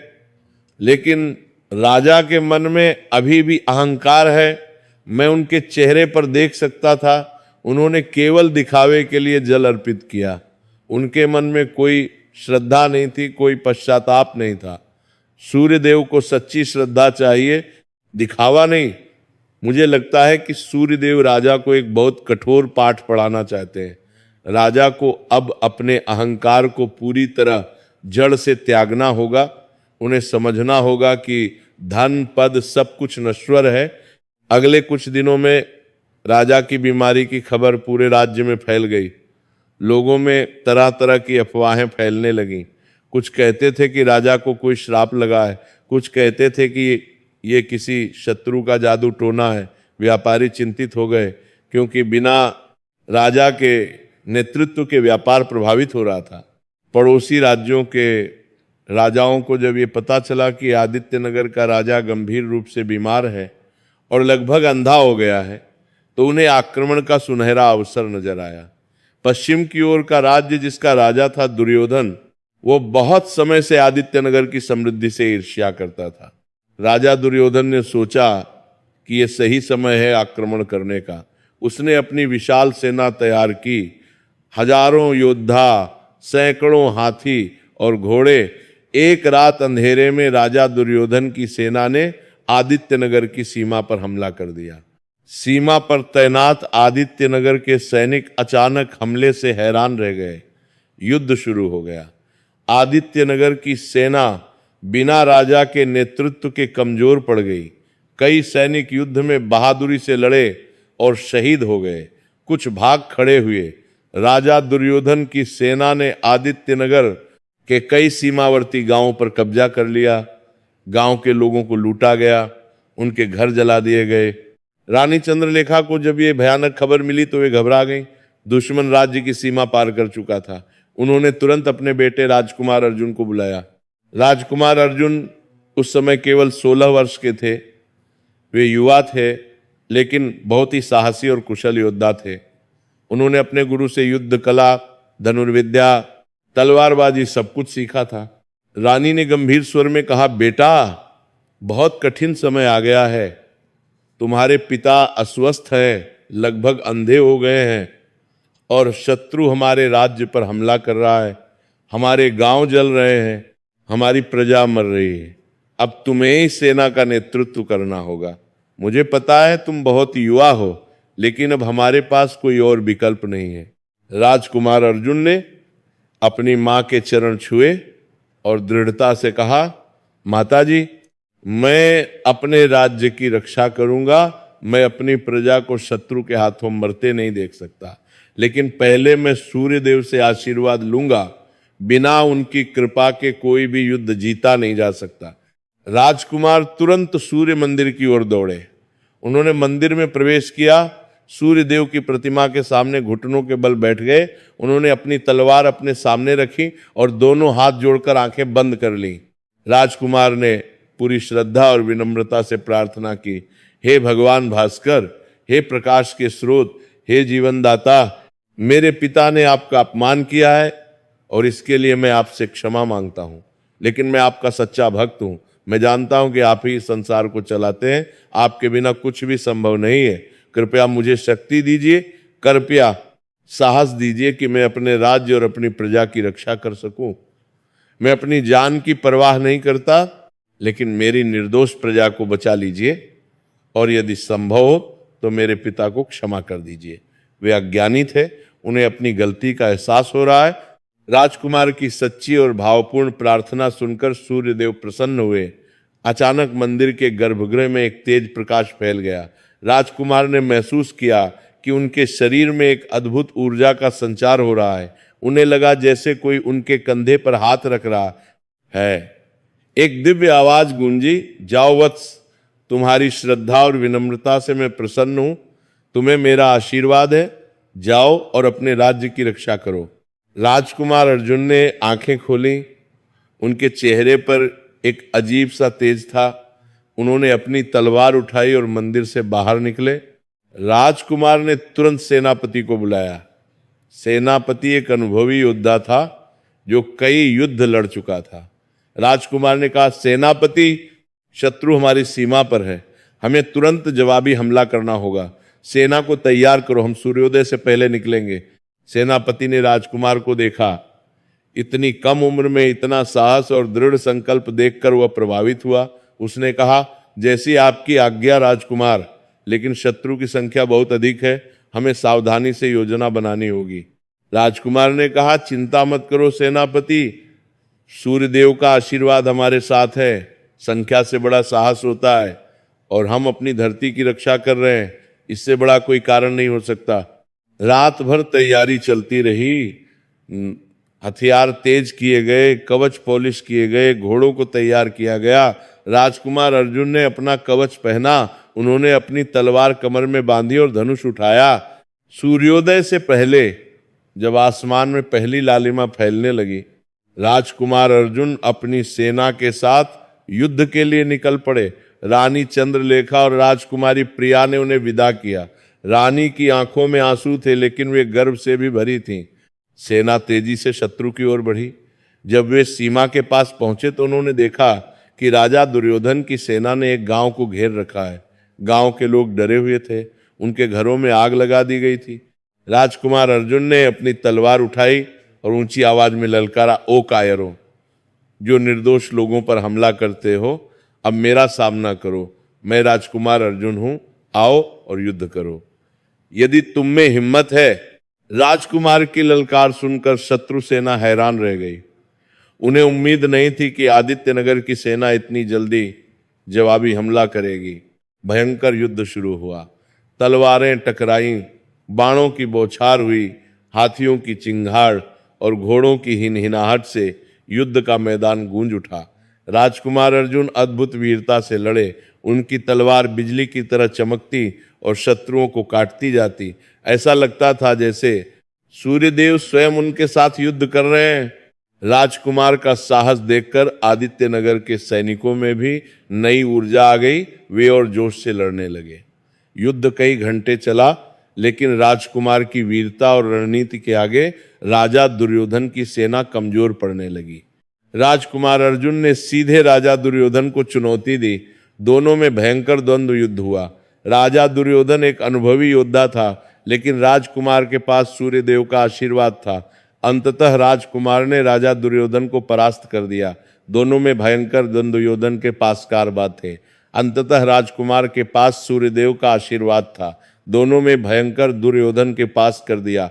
लेकिन राजा के मन में अभी भी अहंकार है। मैं उनके चेहरे पर देख सकता था, उन्होंने केवल दिखावे के लिए जल अर्पित किया। उनके मन में कोई श्रद्धा नहीं थी, कोई पश्चाताप नहीं था। सूर्य देव को सच्ची श्रद्धा चाहिए, दिखावा नहीं। मुझे लगता है कि सूर्य देव राजा को एक बहुत कठोर पाठ पढ़ाना चाहते हैं। राजा को अब अपने अहंकार को पूरी तरह जड़ से त्यागना होगा। उन्हें समझना होगा कि धन पद सब कुछ नश्वर है। अगले कुछ दिनों में राजा की बीमारी की खबर पूरे राज्य में फैल गई। लोगों में तरह तरह की अफवाहें फैलने लगीं। कुछ कहते थे कि राजा को कोई श्राप लगा है, कुछ कहते थे कि ये किसी शत्रु का जादू टोना है। व्यापारी चिंतित हो गए, क्योंकि बिना राजा के नेतृत्व के व्यापार प्रभावित हो रहा था। पड़ोसी राज्यों के राजाओं को जब ये पता चला कि आदित्यनगर का राजा गंभीर रूप से बीमार है और लगभग अंधा हो गया है, तो उन्हें आक्रमण का सुनहरा अवसर नजर आया। पश्चिम की ओर का राज्य, जिसका राजा था दुर्योधन, वो बहुत समय से आदित्यनगर की समृद्धि से ईर्ष्या करता था। राजा दुर्योधन ने सोचा कि ये सही समय है आक्रमण करने का। उसने अपनी विशाल सेना तैयार की। हजारों योद्धा, सैकड़ों हाथी और घोड़े। एक रात अंधेरे में राजा दुर्योधन की सेना ने आदित्यनगर की सीमा पर हमला कर दिया। सीमा पर तैनात आदित्यनगर के सैनिक अचानक हमले से हैरान रह गए। युद्ध शुरू हो गया। आदित्यनगर की सेना बिना राजा के नेतृत्व के कमजोर पड़ गई। कई सैनिक युद्ध में बहादुरी से लड़े और शहीद हो गए, कुछ भाग खड़े हुए। राजा दुर्योधन की सेना ने आदित्यनगर के कई सीमावर्ती गांवों पर कब्जा कर लिया। गांव के लोगों को लूटा गया, उनके घर जला दिए गए। रानी चंद्रलेखा को जब ये भयानक खबर मिली तो वे घबरा गईं। दुश्मन राज्य की सीमा पार कर चुका था। उन्होंने तुरंत अपने बेटे राजकुमार अर्जुन को बुलाया। राजकुमार अर्जुन उस समय केवल 16 वर्ष के थे। वे युवा थे, लेकिन बहुत ही साहसी और कुशल योद्धा थे। उन्होंने अपने गुरु से युद्ध कला, धनुर्विद्या, तलवारबाजी सब कुछ सीखा था। रानी ने गंभीर स्वर में कहा, बेटा, बहुत कठिन समय आ गया है। तुम्हारे पिता अस्वस्थ हैं, लगभग अंधे हो गए हैं, और शत्रु हमारे राज्य पर हमला कर रहा है। हमारे गांव जल रहे हैं, हमारी प्रजा मर रही है। अब तुम्हें ही सेना का नेतृत्व करना होगा। मुझे पता है तुम बहुत युवा हो, लेकिन अब हमारे पास कोई और विकल्प नहीं है। राजकुमार अर्जुन ने अपनी मां के चरण छुए और दृढ़ता से कहा, माताजी, मैं अपने राज्य की रक्षा करूंगा। मैं अपनी प्रजा को शत्रु के हाथों मरते नहीं देख सकता, लेकिन पहले मैं सूर्य देव से आशीर्वाद लूंगा। बिना उनकी कृपा के कोई भी युद्ध जीता नहीं जा सकता। राजकुमार तुरंत सूर्य मंदिर की ओर दौड़े। उन्होंने मंदिर में प्रवेश किया। सूर्य देव की प्रतिमा के सामने घुटनों के बल बैठ गए। उन्होंने अपनी तलवार अपने सामने रखी और दोनों हाथ जोड़कर आंखें बंद कर लीं। राजकुमार ने पूरी श्रद्धा और विनम्रता से प्रार्थना की, हे भगवान भास्कर, हे प्रकाश के स्रोत, हे जीवन दाता, मेरे पिता ने आपका अपमान किया है और इसके लिए मैं आपसे क्षमा मांगता हूं, लेकिन मैं आपका सच्चा भक्त हूं। मैं जानता हूं कि आप ही संसार को चलाते हैं, आपके बिना कुछ भी संभव नहीं है। कृपया मुझे शक्ति दीजिए, कृपया साहस दीजिए कि मैं अपने राज्य और अपनी प्रजा की रक्षा कर सकूं। मैं अपनी जान की परवाह नहीं करता, लेकिन मेरी निर्दोष प्रजा को बचा लीजिए और यदि संभव हो तो मेरे पिता को क्षमा कर दीजिए। वे अज्ञानी थे, उन्हें अपनी गलती का एहसास हो रहा है। राजकुमार की सच्ची और भावपूर्ण प्रार्थना सुनकर सूर्यदेव प्रसन्न हुए। अचानक मंदिर के गर्भगृह में एक तेज प्रकाश फैल गया। राजकुमार ने महसूस किया कि उनके शरीर में एक अद्भुत ऊर्जा का संचार हो रहा है। उन्हें लगा जैसे कोई उनके कंधे पर हाथ रख रहा है। एक दिव्य आवाज गूंजी, जाओ वत्स, तुम्हारी श्रद्धा और विनम्रता से मैं प्रसन्न हूं, तुम्हें मेरा आशीर्वाद है, जाओ और अपने राज्य की रक्षा करो। राजकुमार अर्जुन ने आंखें खोली। उनके चेहरे पर एक अजीब सा तेज था। उन्होंने अपनी तलवार उठाई और मंदिर से बाहर निकले। राजकुमार ने तुरंत सेनापति को बुलाया। सेनापति एक अनुभवी योद्धा था जो कई युद्ध लड़ चुका था। राजकुमार ने कहा, सेनापति, शत्रु हमारी सीमा पर है, हमें तुरंत जवाबी हमला करना होगा। सेना को तैयार करो, हम सूर्योदय से पहले निकलेंगे। सेनापति ने राजकुमार को देखा। इतनी कम उम्र में इतना साहस और दृढ़ संकल्प देखकर वह प्रभावित हुआ। उसने कहा, जैसी आपकी आज्ञा राजकुमार, लेकिन शत्रु की संख्या बहुत अधिक है, हमें सावधानी से योजना बनानी होगी। राजकुमार ने कहा, चिंता मत करो सेनापति, सूर्यदेव का आशीर्वाद हमारे साथ है। संख्या से बड़ा साहस होता है और हम अपनी धरती की रक्षा कर रहे हैं, इससे बड़ा कोई कारण नहीं हो सकता। रात भर तैयारी चलती रही। हथियार तेज किए गए, कवच पॉलिश किए गए, घोड़ों को तैयार किया गया। राजकुमार अर्जुन ने अपना कवच पहना, उन्होंने अपनी तलवार कमर में बांधी और धनुष उठाया। सूर्योदय से पहले जब आसमान में पहली लालिमा फैलने लगी, राजकुमार अर्जुन अपनी सेना के साथ युद्ध के लिए निकल पड़े। रानी चंद्रलेखा और राजकुमारी प्रिया ने उन्हें विदा किया। रानी की आंखों में आंसू थे, लेकिन वे गर्व से भी भरी थीं। सेना तेजी से शत्रु की ओर बढ़ी। जब वे सीमा के पास पहुंचे तो उन्होंने देखा कि राजा दुर्योधन की सेना ने एक गांव को घेर रखा है। गांव के लोग डरे हुए थे, उनके घरों में आग लगा दी गई थी। राजकुमार अर्जुन ने अपनी तलवार उठाई और ऊंची आवाज में ललकारा, ओ कायरों, जो निर्दोष लोगों पर हमला करते हो, अब मेरा सामना करो। मैं राजकुमार अर्जुन हूं, आओ और युद्ध करो। यदि तुम में हिम्मत है। राजकुमार की ललकार सुनकर शत्रु सेना हैरान रह गई। उन्हें उम्मीद नहीं थी कि आदित्यनगर की सेना इतनी जल्दी जवाबी हमला करेगी। भयंकर युद्ध शुरू हुआ। तलवारें टकराईं, बाणों की बौछार हुई, हाथियों की चिंगाड़ और घोड़ों की हिनहिनाहट से युद्ध का मैदान गूंज उठा। राजकुमार अर्जुन अद्भुत वीरता से लड़े। उनकी तलवार बिजली की तरह चमकती और शत्रुओं को काटती जाती। ऐसा लगता था जैसे सूर्यदेव स्वयं उनके साथ युद्ध कर रहे हैं। राजकुमार का साहस देखकर आदित्यनगर के सैनिकों में भी नई ऊर्जा आ गई। वे और जोश से लड़ने लगे। युद्ध कई घंटे चला, लेकिन राजकुमार की वीरता और रणनीति के आगे राजा दुर्योधन की सेना कमजोर पड़ने लगी। राजकुमार अर्जुन ने सीधे राजा दुर्योधन को चुनौती दी। दोनों में भयंकर द्वंद्व युद्ध हुआ। राजा दुर्योधन एक अनुभवी योद्धा था, लेकिन राजकुमार के पास सूर्यदेव का आशीर्वाद था। अंततः राजकुमार ने राजा दुर्योधन को परास्त कर दिया। दोनों में भयंकर द्वंद्व योधन के पास कारबाद थे। अंततः राजकुमार के पास सूर्यदेव का आशीर्वाद था। दोनों में भयंकर दुर्योधन के पास कर दिया।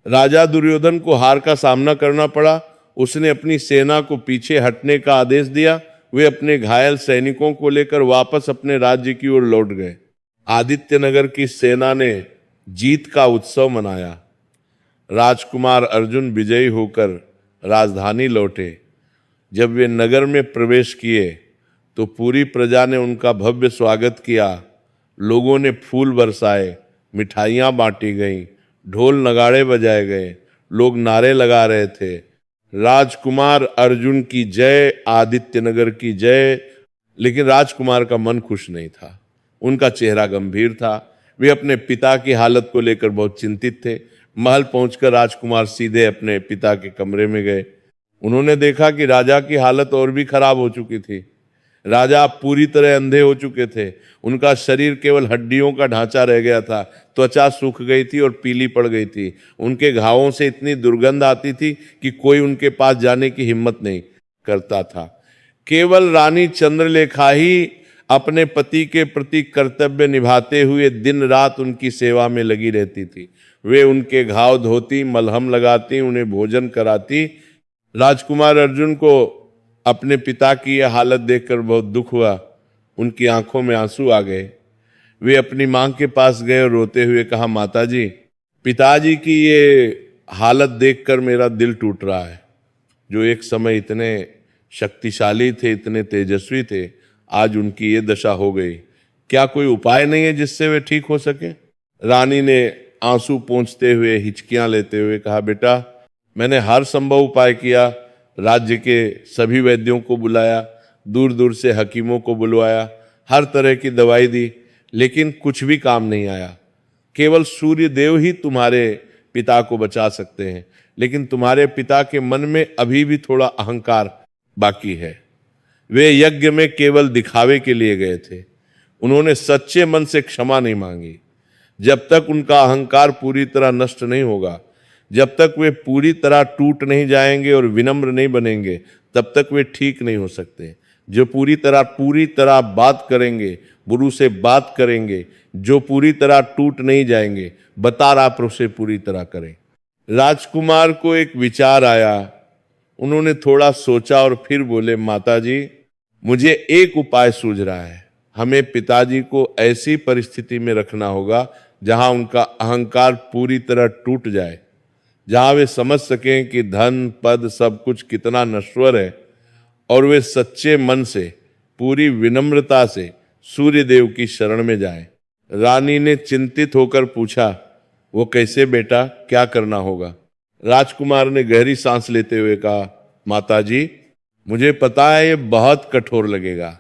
राजा दुर्योधन को हार का सामना करना पड़ा। उसने अपनी सेना को पीछे हटने का आदेश दिया। वे अपने घायल सैनिकों को लेकर वापस अपने राज्य की ओर लौट गए। आदित्यनगर की सेना ने जीत का उत्सव मनाया। राजकुमार अर्जुन विजयी होकर राजधानी लौटे। जब वे नगर में प्रवेश किए तो पूरी प्रजा ने उनका भव्य स्वागत किया। लोगों ने फूल बरसाए, मिठाइयाँ बांटी गईं, ढोल नगाड़े बजाए गए, लोग नारे लगा रहे थे, राजकुमार अर्जुन की जय, आदित्यनगर की जय। लेकिन राजकुमार का मन खुश नहीं था। उनका चेहरा गंभीर था। वे अपने पिता की हालत को लेकर बहुत चिंतित थे। महल पहुंचकर राजकुमार सीधे अपने पिता के कमरे में गए। उन्होंने देखा कि राजा की हालत और भी खराब हो चुकी थी। राजा पूरी तरह अंधे हो चुके थे। उनका शरीर केवल हड्डियों का ढांचा रह गया था। त्वचा सूख गई थी और पीली पड़ गई थी। उनके घावों से इतनी दुर्गंध आती थी कि कोई उनके पास जाने की हिम्मत नहीं करता था। केवल रानी चंद्रलेखा ही अपने पति के प्रति कर्तव्य निभाते हुए दिन रात उनकी सेवा में लगी रहती थी। वे उनके घाव धोती, मलहम लगाती, उन्हें भोजन कराती। राजकुमार अर्जुन को अपने पिता की यह हालत देखकर बहुत दुख हुआ। उनकी आंखों में आंसू आ गए। वे अपनी मां के पास गए और रोते हुए कहा, माताजी, पिताजी की ये हालत देखकर मेरा दिल टूट रहा है। जो एक समय इतने शक्तिशाली थे, इतने तेजस्वी थे, आज उनकी ये दशा हो गई। क्या कोई उपाय नहीं है जिससे वे ठीक हो सके? रानी ने आंसू पोंछते हुए, हिचकियां लेते हुए कहा, बेटा, मैंने हर संभव उपाय किया। राज्य के सभी वैद्यों को बुलाया, दूर दूर से हकीमों को बुलवाया, हर तरह की दवाई दी, लेकिन कुछ भी काम नहीं आया। केवल सूर्य देव ही तुम्हारे पिता को बचा सकते हैं। लेकिन तुम्हारे पिता के मन में अभी भी थोड़ा अहंकार बाकी है। वे यज्ञ में केवल दिखावे के लिए गए थे। उन्होंने सच्चे मन से क्षमा नहीं मांगी। जब तक उनका अहंकार पूरी तरह नष्ट नहीं होगा, जब तक वे पूरी तरह टूट नहीं जाएंगे और विनम्र नहीं बनेंगे, तब तक वे ठीक नहीं हो सकते। जो पूरी तरह बात करेंगे, गुरु से बात करेंगे, जो पूरी तरह टूट नहीं जाएंगे, बता रहा उसे पूरी तरह करें। राजकुमार को एक विचार आया। उन्होंने थोड़ा सोचा और फिर बोले, माताजी, मुझे एक उपाय सूझ रहा है। हमें पिताजी को ऐसी परिस्थिति में रखना होगा जहां उनका अहंकार पूरी तरह टूट जाए, जहां वे समझ सकें कि धन पद सब कुछ कितना नश्वर है, और वे सच्चे मन से, पूरी विनम्रता से सूर्य देव की शरण में जाएं। रानी ने चिंतित होकर पूछा, वो कैसे बेटा, क्या करना होगा? राजकुमार ने गहरी सांस लेते हुए कहा, माताजी, मुझे पता है ये बहुत कठोर लगेगा,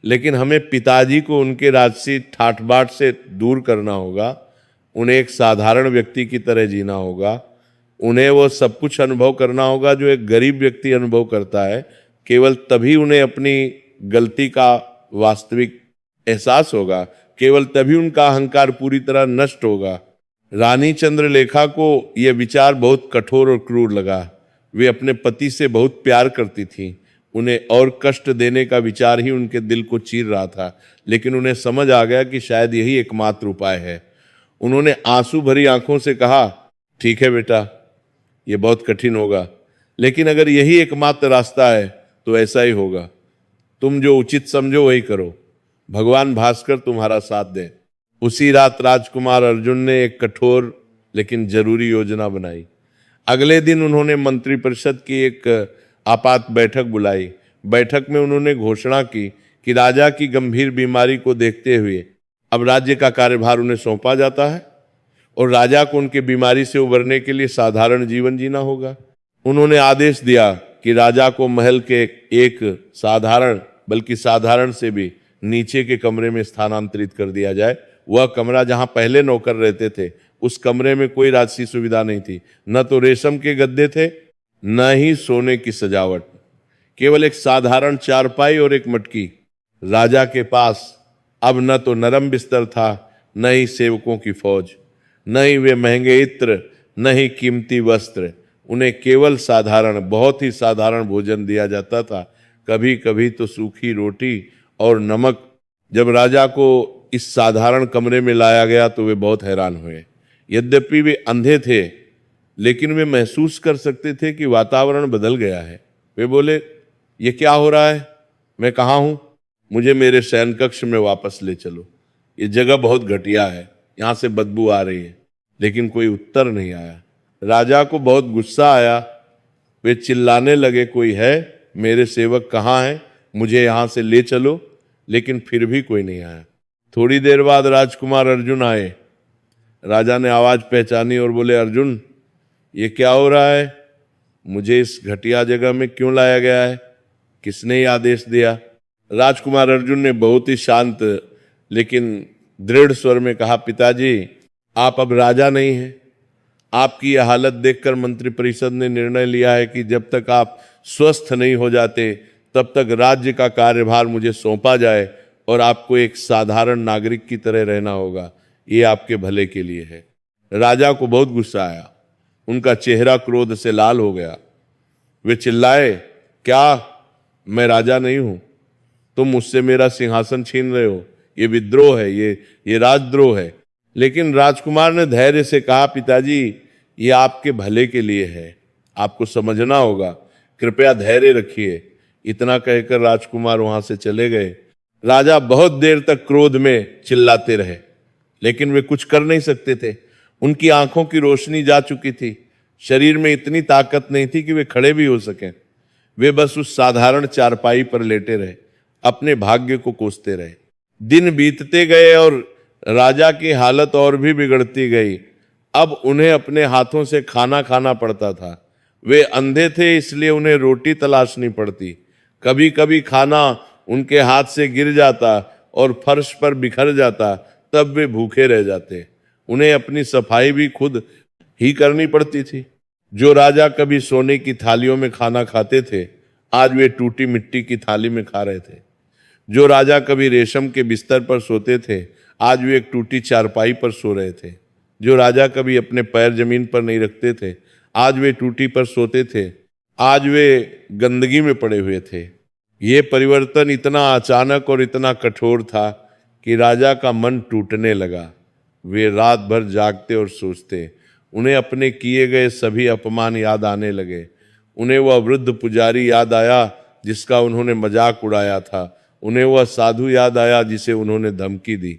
लेकिन हमें पिताजी को उनके राजसी ठाठ बाट से दूर करना होगा। उन्हें एक साधारण व्यक्ति की तरह जीना होगा। उन्हें वो सब कुछ अनुभव करना होगा जो एक गरीब व्यक्ति अनुभव करता है। केवल तभी उन्हें अपनी गलती का वास्तविक एहसास होगा। केवल तभी उनका अहंकार पूरी तरह नष्ट होगा। रानी चंद्रलेखा को यह विचार बहुत कठोर और क्रूर लगा। वे अपने पति से बहुत प्यार करती थी। उन्हें और कष्ट देने का विचार ही उनके दिल को चीर रहा था, लेकिन उन्हें समझ आ गया कि शायद यही एकमात्र उपाय है। उन्होंने आंसू भरी आंखों से कहा, ठीक है बेटा, यह बहुत कठिन होगा, लेकिन अगर यही एकमात्र रास्ता है तो ऐसा ही होगा। तुम जो उचित समझो वही करो। भगवान भास्कर तुम्हारा साथ दें। उसी रात राजकुमार अर्जुन ने एक कठोर लेकिन जरूरी योजना बनाई। अगले दिन उन्होंने मंत्रिपरिषद की एक आपात बैठक बुलाई। बैठक में उन्होंने घोषणा की कि राजा की गंभीर बीमारी को देखते हुए अब राज्य का कार्यभार उन्हें सौंपा जाता है और राजा को उनकी बीमारी से उबरने के लिए साधारण जीवन जीना होगा। उन्होंने आदेश दिया कि राजा को महल के एक साधारण, बल्कि साधारण से भी नीचे के कमरे में स्थानांतरित कर दिया जाए। वह कमरा जहां पहले नौकर रहते थे, उस कमरे में कोई राजसी सुविधा नहीं थी। न तो रेशम के गद्दे थे, न ही सोने की सजावट, केवल एक साधारण चारपाई और एक मटकी। राजा के पास अब न तो नरम बिस्तर था, न ही सेवकों की फौज, न ही वे महंगे इत्र, न ही कीमती वस्त्र। उन्हें केवल साधारण, बहुत ही साधारण भोजन दिया जाता था। कभी कभी तो सूखी रोटी और नमक। जब राजा को इस साधारण कमरे में लाया गया तो वे बहुत हैरान हुए। यद्यपि वे अंधे थे, लेकिन वे महसूस कर सकते थे कि वातावरण बदल गया है। वे बोले, ये क्या हो रहा है? मैं कहाँ हूँ? मुझे मेरे शयन कक्ष में वापस ले चलो। ये जगह बहुत घटिया है, यहाँ से बदबू आ रही है। लेकिन कोई उत्तर नहीं आया। राजा को बहुत गुस्सा आया। वे चिल्लाने लगे, कोई है? मेरे सेवक कहाँ हैं? मुझे यहाँ से ले चलो। लेकिन फिर भी कोई नहीं आया। थोड़ी देर बाद राजकुमार अर्जुन आए। राजा ने आवाज पहचानी और बोले, अर्जुन, ये क्या हो रहा है? मुझे इस घटिया जगह में क्यों लाया गया है? किसने ये आदेश दिया? राजकुमार अर्जुन ने बहुत ही शांत लेकिन दृढ़ स्वर में कहा, पिताजी आप अब राजा नहीं हैं। आपकी यह हालत देखकर मंत्रिपरिषद ने निर्णय लिया है कि जब तक आप स्वस्थ नहीं हो जाते तब तक राज्य का कार्यभार मुझे सौंपा जाए और आपको एक साधारण नागरिक की तरह रहना होगा। ये आपके भले के लिए है। राजा को बहुत गुस्सा आया, उनका चेहरा क्रोध से लाल हो गया। वे चिल्लाए, क्या मैं राजा नहीं हूं? तुम मुझसे मेरा सिंहासन छीन रहे हो। ये विद्रोह है, ये राजद्रोह है। लेकिन राजकुमार ने धैर्य से कहा, पिताजी ये आपके भले के लिए है, आपको समझना होगा, कृपया धैर्य रखिए। इतना कहकर राजकुमार वहां से चले गए। राजा बहुत देर तक क्रोध में चिल्लाते रहे, लेकिन वे कुछ कर नहीं सकते थे। उनकी आंखों की रोशनी जा चुकी थी, शरीर में इतनी ताकत नहीं थी कि वे खड़े भी हो सकें। वे बस उस साधारण चारपाई पर लेटे रहे, अपने भाग्य को कोसते रहे। दिन बीतते गए और राजा की हालत और भी बिगड़ती गई। अब उन्हें अपने हाथों से खाना खाना पड़ता था। वे अंधे थे, इसलिए उन्हें रोटी तलाशनी पड़ती। कभी कभी खाना उनके हाथ से गिर जाता और फर्श पर बिखर जाता, तब वे भूखे रह जाते। उन्हें अपनी सफाई भी खुद ही करनी पड़ती थी। जो राजा कभी सोने की थालियों में खाना खाते थे, आज वे टूटी मिट्टी की थाली में खा रहे थे। जो राजा कभी रेशम के बिस्तर पर सोते थे, आज वे एक टूटी चारपाई पर सो रहे थे। जो राजा कभी अपने पैर जमीन पर नहीं रखते थे, आज वे टूटी पर सोते थे। आज वे गंदगी में पड़े हुए थे। ये परिवर्तन इतना अचानक और इतना कठोर था कि राजा का मन टूटने लगा। वे रात भर जागते और सोचते। उन्हें अपने किए गए सभी अपमान याद आने लगे। उन्हें वह वृद्ध पुजारी याद आया जिसका उन्होंने मजाक उड़ाया था। उन्हें वह साधु याद आया जिसे उन्होंने धमकी दी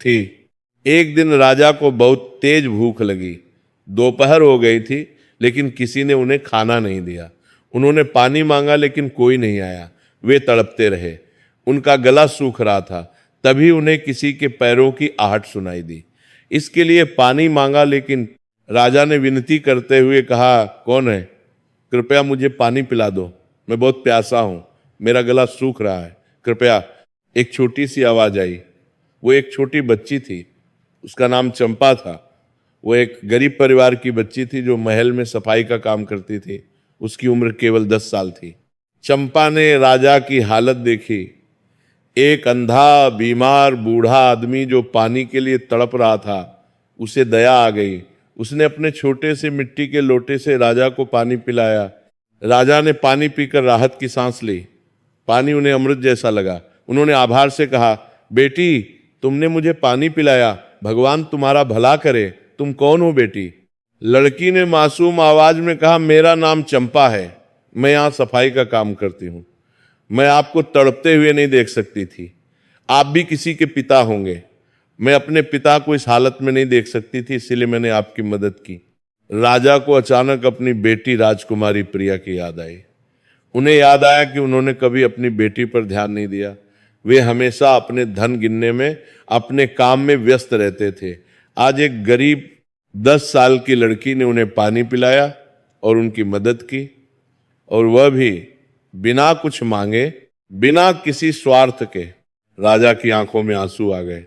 थी। एक दिन राजा को बहुत तेज भूख लगी। दोपहर हो गई थी, लेकिन किसी ने उन्हें खाना नहीं दिया। उन्होंने पानी मांगा, लेकिन कोई नहीं आया। वे तड़पते रहे, उनका गला सूख रहा था। तभी उन्हें किसी के पैरों की आहट सुनाई दी। इसके लिए पानी मांगा, लेकिन राजा ने विनती करते हुए कहा, कौन है? कृपया मुझे पानी पिला दो, मैं बहुत प्यासा हूं, मेरा गला सूख रहा है, कृपया। एक छोटी सी आवाज आई। वो एक छोटी बच्ची थी, उसका नाम चंपा था। वो एक गरीब परिवार की बच्ची थी जो महल में सफाई का काम करती थी। उसकी उम्र केवल 10 साल थी। चंपा ने राजा की हालत देखी। एक अंधा, बीमार, बूढ़ा आदमी जो पानी के लिए तड़प रहा था, उसे दया आ गई। उसने अपने छोटे से मिट्टी के लोटे से राजा को पानी पिलाया। राजा ने पानी पीकर राहत की सांस ली। पानी उन्हें अमृत जैसा लगा। उन्होंने आभार से कहा, बेटी तुमने मुझे पानी पिलाया, भगवान तुम्हारा भला करे। तुम कौन हो बेटी? लड़की ने मासूम आवाज में कहा, मेरा नाम चंपा है, मैं यहाँ सफाई का काम करती हूँ। मैं आपको तड़पते हुए नहीं देख सकती थी। आप भी किसी के पिता होंगे। मैं अपने पिता को इस हालत में नहीं देख सकती थी, इसीलिए मैंने आपकी मदद की। राजा को अचानक अपनी बेटी राजकुमारी प्रिया की याद आई। उन्हें याद आया कि उन्होंने कभी अपनी बेटी पर ध्यान नहीं दिया। वे हमेशा अपने धन गिनने में, अपने काम में व्यस्त रहते थे। आज एक गरीब 10 साल की लड़की ने उन्हें पानी पिलाया और उनकी मदद की, और वह भी बिना कुछ मांगे, बिना किसी स्वार्थ के। राजा की आंखों में आंसू आ गए।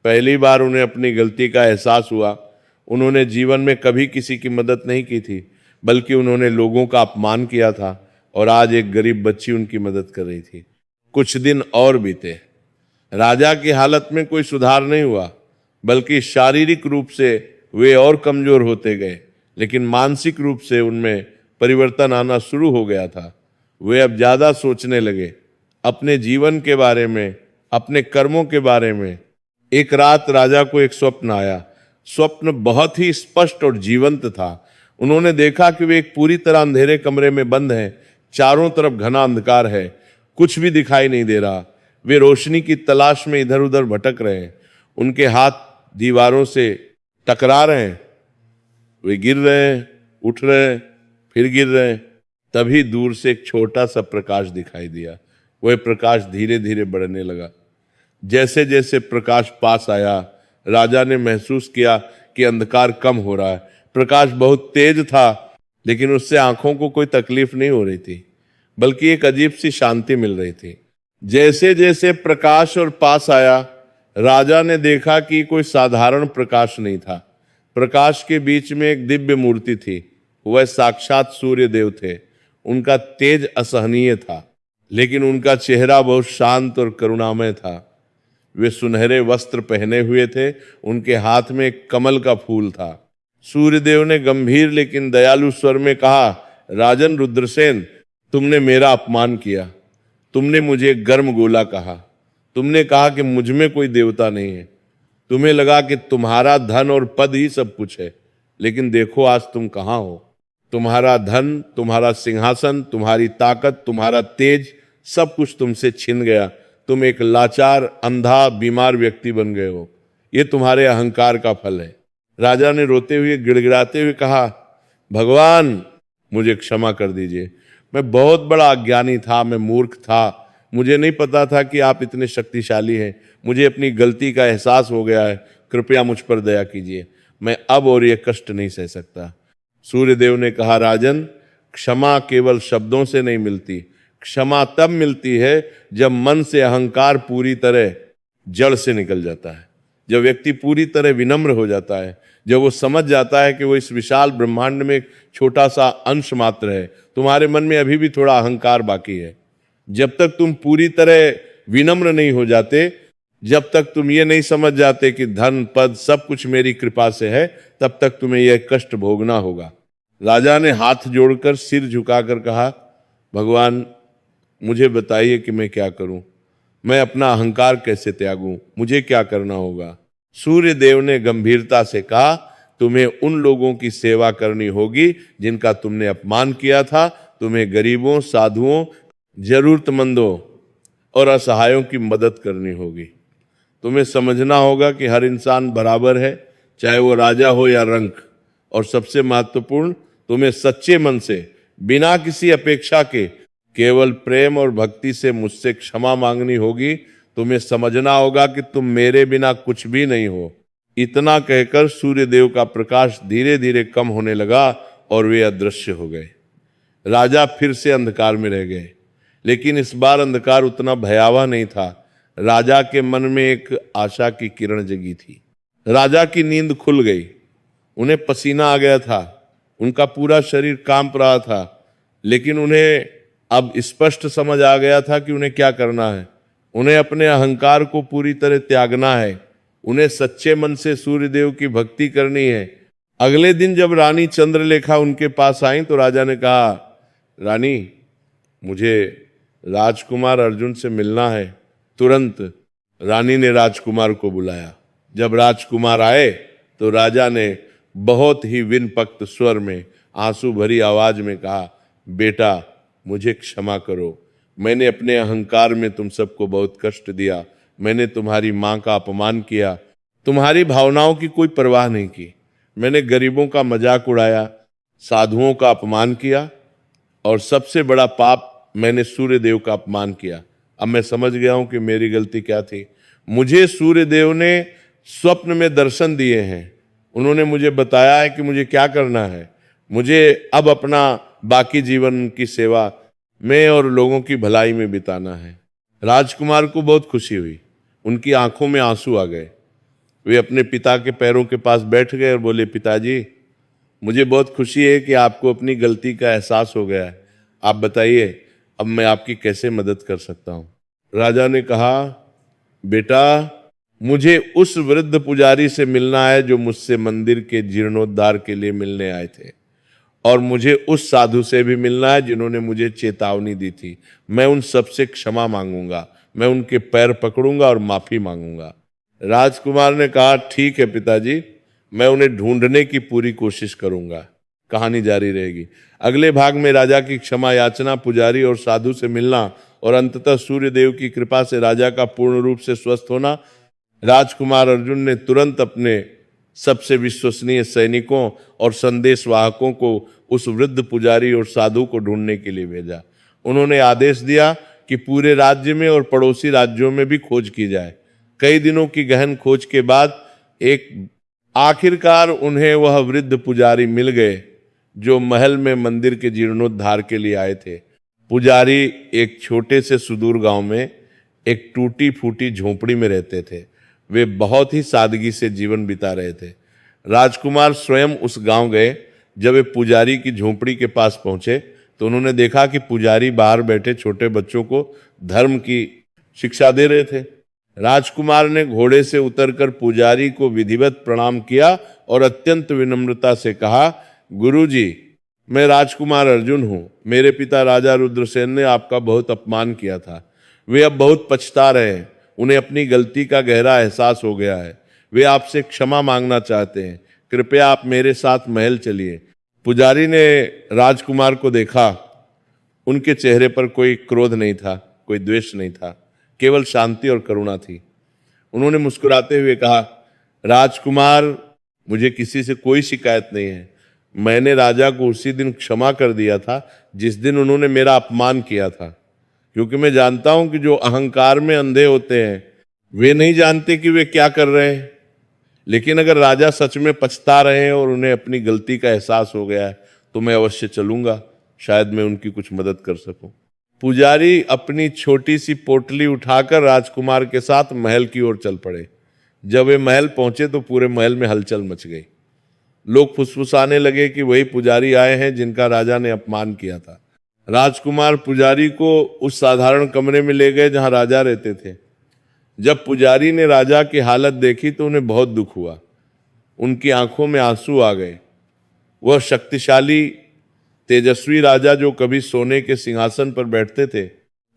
पहली बार उन्हें अपनी गलती का एहसास हुआ। उन्होंने जीवन में कभी किसी की मदद नहीं की थी, बल्कि उन्होंने लोगों का अपमान किया था, और आज एक गरीब बच्ची उनकी मदद कर रही थी। कुछ दिन और बीते। राजा की हालत में कोई सुधार नहीं हुआ, बल्कि शारीरिक रूप से वे और कमजोर होते गए, लेकिन मानसिक रूप से उनमें परिवर्तन आना शुरू हो गया था। वे अब ज्यादा सोचने लगे, अपने जीवन के बारे में, अपने कर्मों के बारे में। एक रात राजा को एक स्वप्न आया। स्वप्न बहुत ही स्पष्ट और जीवंत था। उन्होंने देखा कि वे एक पूरी तरह अंधेरे कमरे में बंद हैं। चारों तरफ घना अंधकार है, कुछ भी दिखाई नहीं दे रहा। वे रोशनी की तलाश में इधर उधर भटक रहे हैं। उनके हाथ दीवारों से टकरा रहे हैं, वे गिर रहे हैं, उठ रहे हैं, फिर गिर रहे हैं। तभी दूर से एक छोटा सा प्रकाश दिखाई दिया। वह प्रकाश धीरे धीरे बढ़ने लगा। जैसे जैसे प्रकाश पास आया, राजा ने महसूस किया कि अंधकार कम हो रहा है। प्रकाश बहुत तेज था, लेकिन उससे आंखों को कोई तकलीफ नहीं हो रही थी, बल्कि एक अजीब सी शांति मिल रही थी। जैसे जैसे प्रकाश और पास आया, राजा ने देखा कि कोई साधारण प्रकाश नहीं था। प्रकाश के बीच में एक दिव्य मूर्ति थी। वह साक्षात सूर्य देव थे। उनका तेज असहनीय था, लेकिन उनका चेहरा बहुत शांत और करुणामय था। वे सुनहरे वस्त्र पहने हुए थे। उनके हाथ में एक कमल का फूल था। सूर्यदेव ने गंभीर लेकिन दयालु स्वर में कहा, राजन रुद्रसेन, तुमने मेरा अपमान किया। तुमने मुझे गर्म गोला कहा। तुमने कहा कि मुझ में कोई देवता नहीं है। तुम्हें लगा कि तुम्हारा धन और पद ही सब कुछ है, लेकिन देखो आज तुम कहाँ हो। तुम्हारा धन, तुम्हारा सिंहासन, तुम्हारी ताकत, तुम्हारा तेज, सब कुछ तुमसे छिन गया। तुम एक लाचार, अंधा, बीमार व्यक्ति बन गए हो। ये तुम्हारे अहंकार का फल है। राजा ने रोते हुए, गिड़गिड़ाते हुए कहा, भगवान मुझे क्षमा कर दीजिए। मैं बहुत बड़ा अज्ञानी था, मैं मूर्ख था। मुझे नहीं पता था कि आप इतने शक्तिशाली हैं। मुझे अपनी गलती का एहसास हो गया है। कृपया मुझ पर दया कीजिए। मैं अब और ये कष्ट नहीं सह सकता। सूर्यदेव ने कहा, राजन, क्षमा केवल शब्दों से नहीं मिलती। क्षमा तब मिलती है जब मन से अहंकार पूरी तरह जड़ से निकल जाता है, जब व्यक्ति पूरी तरह विनम्र हो जाता है, जब वो समझ जाता है कि वो इस विशाल ब्रह्मांड में एक छोटा सा अंश मात्र है। तुम्हारे मन में अभी भी थोड़ा अहंकार बाकी है। जब तक तुम पूरी तरह विनम्र नहीं हो जाते, जब तक तुम ये नहीं समझ जाते कि धन पद सब कुछ मेरी कृपा से है, तब तक तुम्हें यह कष्ट भोगना होगा। राजा ने हाथ जोड़कर सिर झुकाकर कहा, भगवान मुझे बताइए कि मैं क्या करूं। मैं अपना अहंकार कैसे त्यागूं? मुझे क्या करना होगा? सूर्य देव ने गंभीरता से कहा, तुम्हें उन लोगों की सेवा करनी होगी जिनका तुमने अपमान किया था। तुम्हें गरीबों, साधुओं, जरूरतमंदों और असहायों की मदद करनी होगी। तुम्हें समझना होगा कि हर इंसान बराबर है, चाहे वो राजा हो या रंक। और सबसे महत्वपूर्ण, तुम्हें सच्चे मन से, बिना किसी अपेक्षा के, केवल प्रेम और भक्ति से मुझसे क्षमा मांगनी होगी। तुम्हें समझना होगा कि तुम मेरे बिना कुछ भी नहीं हो। इतना कहकर सूर्यदेव का प्रकाश धीरे धीरे कम होने लगा और वे अदृश्य हो गए। राजा फिर से अंधकार में रह गए, लेकिन इस बार अंधकार उतना भयावह नहीं था। राजा के मन में एक आशा की किरण जगी थी। राजा की नींद खुल गई। उन्हें पसीना आ गया था। उनका पूरा शरीर कांप रहा था, लेकिन उन्हें अब स्पष्ट समझ आ गया था कि उन्हें क्या करना है। उन्हें अपने अहंकार को पूरी तरह त्यागना है। उन्हें सच्चे मन से सूर्यदेव की भक्ति करनी है। अगले दिन जब रानी चंद्रलेखा उनके पास आई तो राजा ने कहा, रानी मुझे राजकुमार अर्जुन से मिलना है। तुरंत रानी ने राजकुमार को बुलाया। जब राजकुमार आए तो राजा ने बहुत ही विनपक्त स्वर में, आंसू भरी आवाज में कहा, बेटा मुझे क्षमा करो। मैंने अपने अहंकार में तुम सबको बहुत कष्ट दिया। मैंने तुम्हारी माँ का अपमान किया, तुम्हारी भावनाओं की कोई परवाह नहीं की। मैंने गरीबों का मजाक उड़ाया, साधुओं का अपमान किया, और सबसे बड़ा पाप मैंने सूर्यदेव का अपमान किया। अब मैं समझ गया हूं कि मेरी गलती क्या थी। मुझे सूर्यदेव ने स्वप्न में दर्शन दिए हैं। उन्होंने मुझे बताया है कि मुझे क्या करना है। मुझे अब अपना बाकी जीवन की सेवा में और लोगों की भलाई में बिताना है। राजकुमार को बहुत खुशी हुई। उनकी आंखों में आंसू आ गए। वे अपने पिता के पैरों के पास बैठ गए और बोले, पिताजी मुझे बहुत खुशी है कि आपको अपनी गलती का एहसास हो गया है। आप बताइए अब मैं आपकी कैसे मदद कर सकता हूँ। राजा ने कहा, बेटा मुझे उस वृद्ध पुजारी से मिलना है जो मुझसे मंदिर के जीर्णोद्धार के लिए मिलने आए थे, और मुझे उस साधु से भी मिलना है जिन्होंने मुझे चेतावनी दी थी। मैं उन सबसे क्षमा मांगूंगा। मैं उनके पैर पकड़ूंगा और माफी मांगूंगा। राजकुमार ने कहा, ठीक है पिताजी, मैं उन्हें ढूंढने की पूरी कोशिश करूंगा। कहानी जारी रहेगी। अगले भाग में राजा की क्षमा याचना, पुजारी और साधु से मिलना और अंततः सूर्यदेव की कृपा से राजा का पूर्ण रूप से स्वस्थ होना। राजकुमार अर्जुन ने तुरंत अपने सबसे विश्वसनीय सैनिकों और संदेशवाहकों को उस वृद्ध पुजारी और साधु को ढूंढने के लिए भेजा। उन्होंने आदेश दिया कि पूरे राज्य में और पड़ोसी राज्यों में भी खोज की जाए। कई दिनों की गहन खोज के बाद आखिरकार उन्हें वह वृद्ध पुजारी मिल गए जो महल में मंदिर के जीर्णोद्धार के लिए आए थे। पुजारी एक छोटे से सुदूर गांव में एक टूटी फूटी झोपड़ी में रहते थे। वे बहुत ही सादगी से जीवन बिता रहे थे। राजकुमार स्वयं उस गांव गए। जब वे पुजारी की झोंपड़ी के पास पहुंचे तो उन्होंने देखा कि पुजारी बाहर बैठे छोटे बच्चों को धर्म की शिक्षा दे रहे थे। राजकुमार ने घोड़े से उतरकर पुजारी को विधिवत प्रणाम किया और अत्यंत विनम्रता से कहा, गुरुजी, मैं राजकुमार अर्जुन हूं। मेरे पिता राजा रुद्रसेन ने आपका बहुत अपमान किया था। वे अब बहुत पछता रहे हैं। उन्हें अपनी गलती का गहरा एहसास हो गया है। वे आपसे क्षमा मांगना चाहते हैं। कृपया आप मेरे साथ महल चलिए। पुजारी ने राजकुमार को देखा। उनके चेहरे पर कोई क्रोध नहीं था, कोई द्वेष नहीं था, केवल शांति और करुणा थी। उन्होंने मुस्कुराते हुए कहा, राजकुमार, मुझे किसी से कोई शिकायत नहीं है। मैंने राजा को उसी दिन क्षमा कर दिया था जिस दिन उन्होंने मेरा अपमान किया था, क्योंकि मैं जानता हूं कि जो अहंकार में अंधे होते हैं वे नहीं जानते कि वे क्या कर रहे हैं। लेकिन अगर राजा सच में पछता रहे हैं और उन्हें अपनी गलती का एहसास हो गया है तो मैं अवश्य चलूंगा, शायद मैं उनकी कुछ मदद कर सकूं। पुजारी अपनी छोटी सी पोटली उठाकर राजकुमार के साथ महल की ओर चल पड़े। जब वे महल पहुंचे तो पूरे महल में हलचल मच गई। लोग फुसफुसाने लगे कि वही पुजारी आए हैं जिनका राजा ने अपमान किया था। राजकुमार पुजारी को उस साधारण कमरे में ले गए जहां राजा रहते थे। जब पुजारी ने राजा की हालत देखी तो उन्हें बहुत दुख हुआ। उनकी आंखों में आंसू आ गए। वह शक्तिशाली तेजस्वी राजा जो कभी सोने के सिंहासन पर बैठते थे,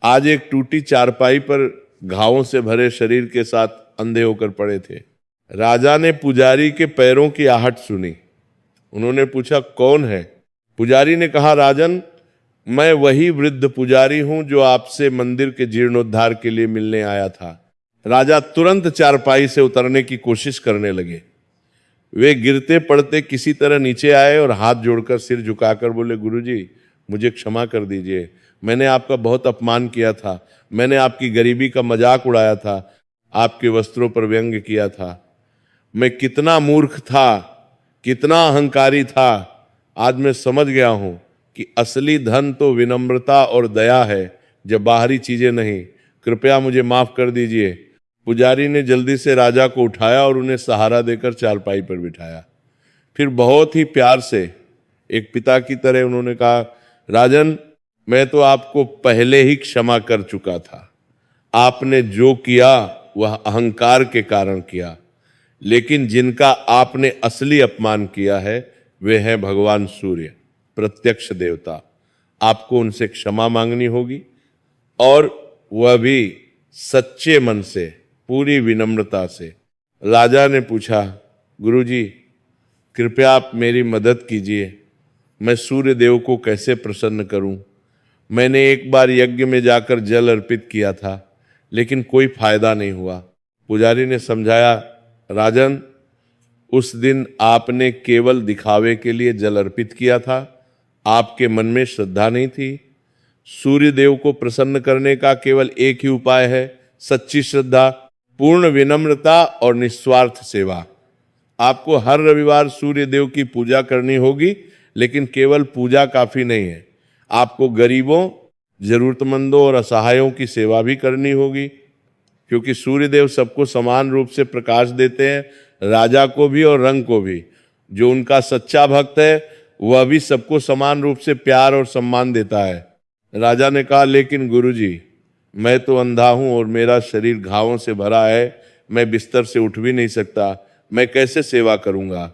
आज एक टूटी चारपाई पर घावों से भरे शरीर के साथ अंधे होकर पड़े थे। राजा ने पुजारी के पैरों की आहट सुनी। उन्होंने पूछा, कौन है? पुजारी ने कहा, राजन, मैं वही वृद्ध पुजारी हूं जो आपसे मंदिर के जीर्णोद्धार के लिए मिलने आया था। राजा तुरंत चारपाई से उतरने की कोशिश करने लगे। वे गिरते पड़ते किसी तरह नीचे आए और हाथ जोड़कर सिर झुकाकर बोले, गुरुजी, मुझे क्षमा कर दीजिए। मैंने आपका बहुत अपमान किया था। मैंने आपकी गरीबी का मजाक उड़ाया था, आपके वस्त्रों पर व्यंग्य किया था। मैं कितना मूर्ख था, कितना अहंकारी था। आज मैं समझ गया हूं कि असली धन तो विनम्रता और दया है, जब बाहरी चीजें नहीं। कृपया मुझे माफ कर दीजिए। पुजारी ने जल्दी से राजा को उठाया और उन्हें सहारा देकर चारपाई पर बिठाया। फिर बहुत ही प्यार से, एक पिता की तरह उन्होंने कहा, राजन, मैं तो आपको पहले ही क्षमा कर चुका था। आपने जो किया वह अहंकार के कारण किया, लेकिन जिनका आपने असली अपमान किया है वे हैं भगवान सूर्य, प्रत्यक्ष देवता। आपको उनसे क्षमा मांगनी होगी, और वह भी सच्चे मन से, पूरी विनम्रता से। राजा ने पूछा, गुरुजी, कृपया आप मेरी मदद कीजिए। मैं सूर्य देव को कैसे प्रसन्न करूं? मैंने एक बार यज्ञ में जाकर जल अर्पित किया था, लेकिन कोई फायदा नहीं हुआ। पुजारी ने समझाया, राजन, उस दिन आपने केवल दिखावे के लिए जल अर्पित किया था। आपके मन में श्रद्धा नहीं थी। सूर्य देव को प्रसन्न करने का केवल एक ही उपाय है, सच्ची श्रद्धा, पूर्ण विनम्रता और निस्वार्थ सेवा। आपको हर रविवार सूर्य देव की पूजा करनी होगी, लेकिन केवल पूजा काफी नहीं है। आपको गरीबों, जरूरतमंदों और असहायों की सेवा भी करनी होगी, क्योंकि सूर्य देव सबको समान रूप से प्रकाश देते हैं, राजा को भी और रंग को भी। जो उनका सच्चा भक्त है वह भी सबको समान रूप से प्यार और सम्मान देता है। राजा ने कहा, लेकिन गुरुजी, मैं तो अंधा हूं और मेरा शरीर घावों से भरा है। मैं बिस्तर से उठ भी नहीं सकता। मैं कैसे सेवा करूंगा?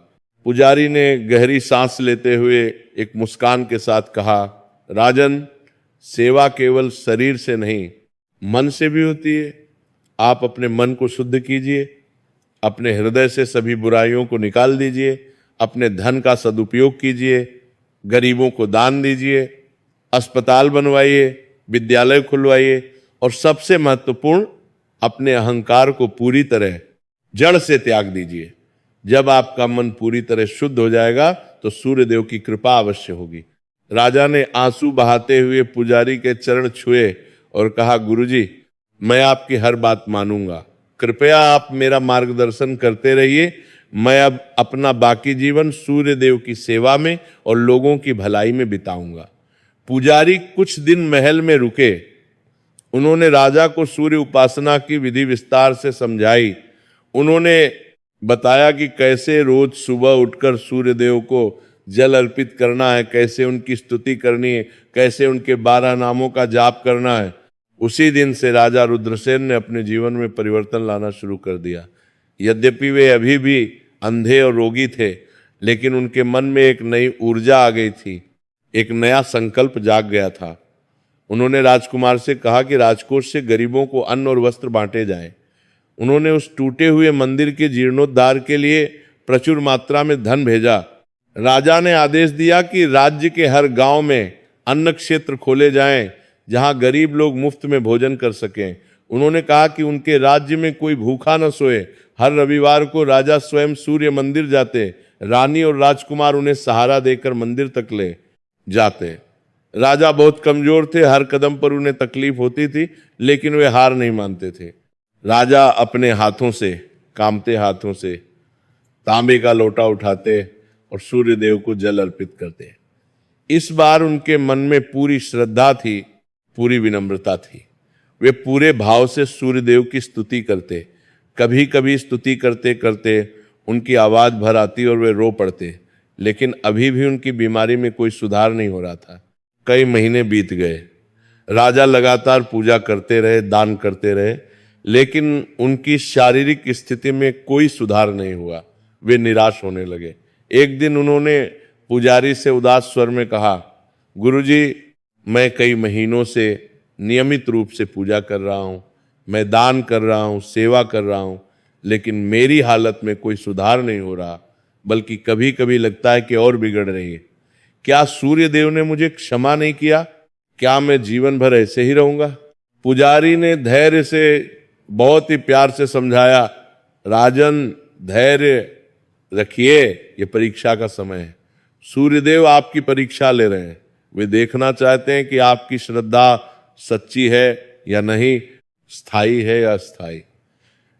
पुजारी ने गहरी सांस लेते हुए एक मुस्कान के साथ कहा, राजन, सेवा केवल शरीर से नहीं, मन से भी होती है। आप अपने मन को शुद्ध कीजिए, अपने हृदय से सभी बुराइयों को निकाल दीजिए, अपने धन का सदुपयोग कीजिए, गरीबों को दान दीजिए, अस्पताल बनवाइए, विद्यालय खुलवाइए, और सबसे महत्वपूर्ण, अपने अहंकार को पूरी तरह जड़ से त्याग दीजिए। जब आपका मन पूरी तरह शुद्ध हो जाएगा तो सूर्य देव की कृपा अवश्य होगी। राजा ने आंसू बहाते हुए पुजारी के चरण छुए और कहा, गुरुजी, मैं आपकी हर बात मानूंगा। कृपया आप मेरा मार्गदर्शन करते रहिए। मैं अब अपना बाकी जीवन सूर्य देव की सेवा में और लोगों की भलाई में बिताऊंगा। पुजारी कुछ दिन महल में रुके। उन्होंने राजा को सूर्य उपासना की विधि विस्तार से समझाई। उन्होंने बताया कि कैसे रोज सुबह उठकर सूर्य देव को जल अर्पित करना है, कैसे उनकी स्तुति करनी है, कैसे उनके 12 नामों का जाप करना है। उसी दिन से राजा रुद्रसेन ने अपने जीवन में परिवर्तन लाना शुरू कर दिया। यद्यपि वे अभी भी अंधे और रोगी थे, लेकिन उनके मन में एक नई ऊर्जा आ गई थी, एक नया संकल्प जाग गया था। उन्होंने राजकुमार से कहा कि राजकोष से गरीबों को अन्न और वस्त्र बांटे जाएं। उन्होंने उस टूटे हुए मंदिर के जीर्णोद्धार के लिए प्रचुर मात्रा में धन भेजा। राजा ने आदेश दिया कि राज्य के हर गांव में अन्न क्षेत्र खोले जाएं, जहां गरीब लोग मुफ्त में भोजन कर सकें। उन्होंने कहा कि उनके राज्य में कोई भूखा न सोए। हर रविवार को राजा स्वयं सूर्य मंदिर जाते, रानी और राजकुमार उन्हें सहारा देकर मंदिर तक ले जाते। राजा बहुत कमजोर थे, हर कदम पर उन्हें तकलीफ होती थी, लेकिन वे हार नहीं मानते थे। राजा अपने हाथों से, कांपते हाथों से तांबे का लोटा उठाते और सूर्य देव को जल अर्पित करते। इस बार उनके मन में पूरी श्रद्धा थी, पूरी विनम्रता थी। वे पूरे भाव से सूर्य देव की स्तुति करते। कभी कभी स्तुति करते करते उनकी आवाज भर आती और वे रो पड़ते, लेकिन अभी भी उनकी बीमारी में कोई सुधार नहीं हो रहा था। कई महीने बीत गए। राजा लगातार पूजा करते रहे, दान करते रहे, लेकिन उनकी शारीरिक स्थिति में कोई सुधार नहीं हुआ। वे निराश होने लगे। एक दिन उन्होंने पुजारी से उदास स्वर में कहा, गुरुजी, मैं कई महीनों से नियमित रूप से पूजा कर रहा हूँ, मैं दान कर रहा हूँ, सेवा कर रहा हूँ, लेकिन मेरी हालत में कोई सुधार नहीं हो रहा, बल्कि कभी कभी लगता है कि और बिगड़ रही है। क्या सूर्य देव ने मुझे क्षमा नहीं किया? क्या मैं जीवन भर ऐसे ही रहूंगा? पुजारी ने धैर्य से, बहुत ही प्यार से समझाया, राजन, धैर्य रखिए, ये परीक्षा का समय है। सूर्यदेव आपकी परीक्षा ले रहे हैं। वे देखना चाहते हैं कि आपकी श्रद्धा सच्ची है या नहीं, स्थायी है या अस्थायी।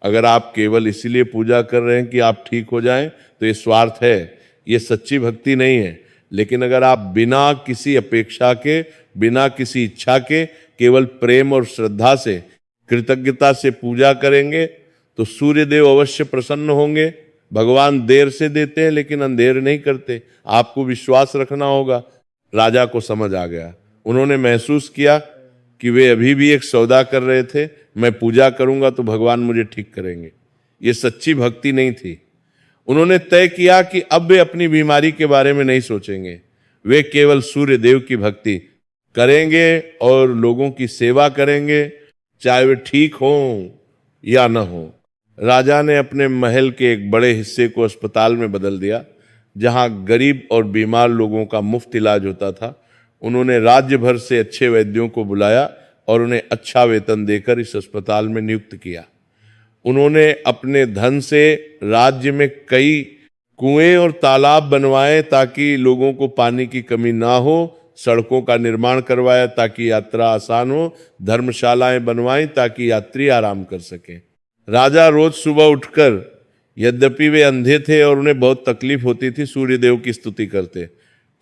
अगर आप केवल इसीलिए पूजा कर रहे हैं कि आप ठीक हो जाएं, तो ये स्वार्थ है, ये सच्ची भक्ति नहीं है। लेकिन अगर आप बिना किसी अपेक्षा के, बिना किसी इच्छा के, केवल प्रेम और श्रद्धा से, कृतज्ञता से पूजा करेंगे, तो सूर्यदेव अवश्य प्रसन्न होंगे। भगवान देर से देते हैं, लेकिन अंधेर नहीं करते। आपको विश्वास रखना होगा। राजा को समझ आ गया। उन्होंने महसूस किया कि वे अभी भी एक सौदा कर रहे थे। मैं पूजा करूंगा तो भगवान मुझे ठीक करेंगे। ये सच्ची भक्ति नहीं थी। उन्होंने तय किया कि अब वे अपनी बीमारी के बारे में नहीं सोचेंगे। वे केवल सूर्य देव की भक्ति करेंगे और लोगों की सेवा करेंगे, चाहे वे ठीक हों या न हो। राजा ने अपने महल के एक बड़े हिस्से को अस्पताल में बदल दिया, जहां गरीब और बीमार लोगों का मुफ्त इलाज होता था। उन्होंने राज्य भर से अच्छे वैद्यों को बुलाया और उन्हें अच्छा वेतन देकर इस अस्पताल में नियुक्त किया। उन्होंने अपने धन से राज्य में कई कुएं और तालाब बनवाए ताकि लोगों को पानी की कमी ना हो। सड़कों का निर्माण करवाया ताकि यात्रा आसान हो। धर्मशालाएं बनवाई ताकि यात्री आराम कर सकें। राजा रोज सुबह उठकर, यद्यपि वे अंधे थे और उन्हें बहुत तकलीफ होती थी, सूर्यदेव की स्तुति करते।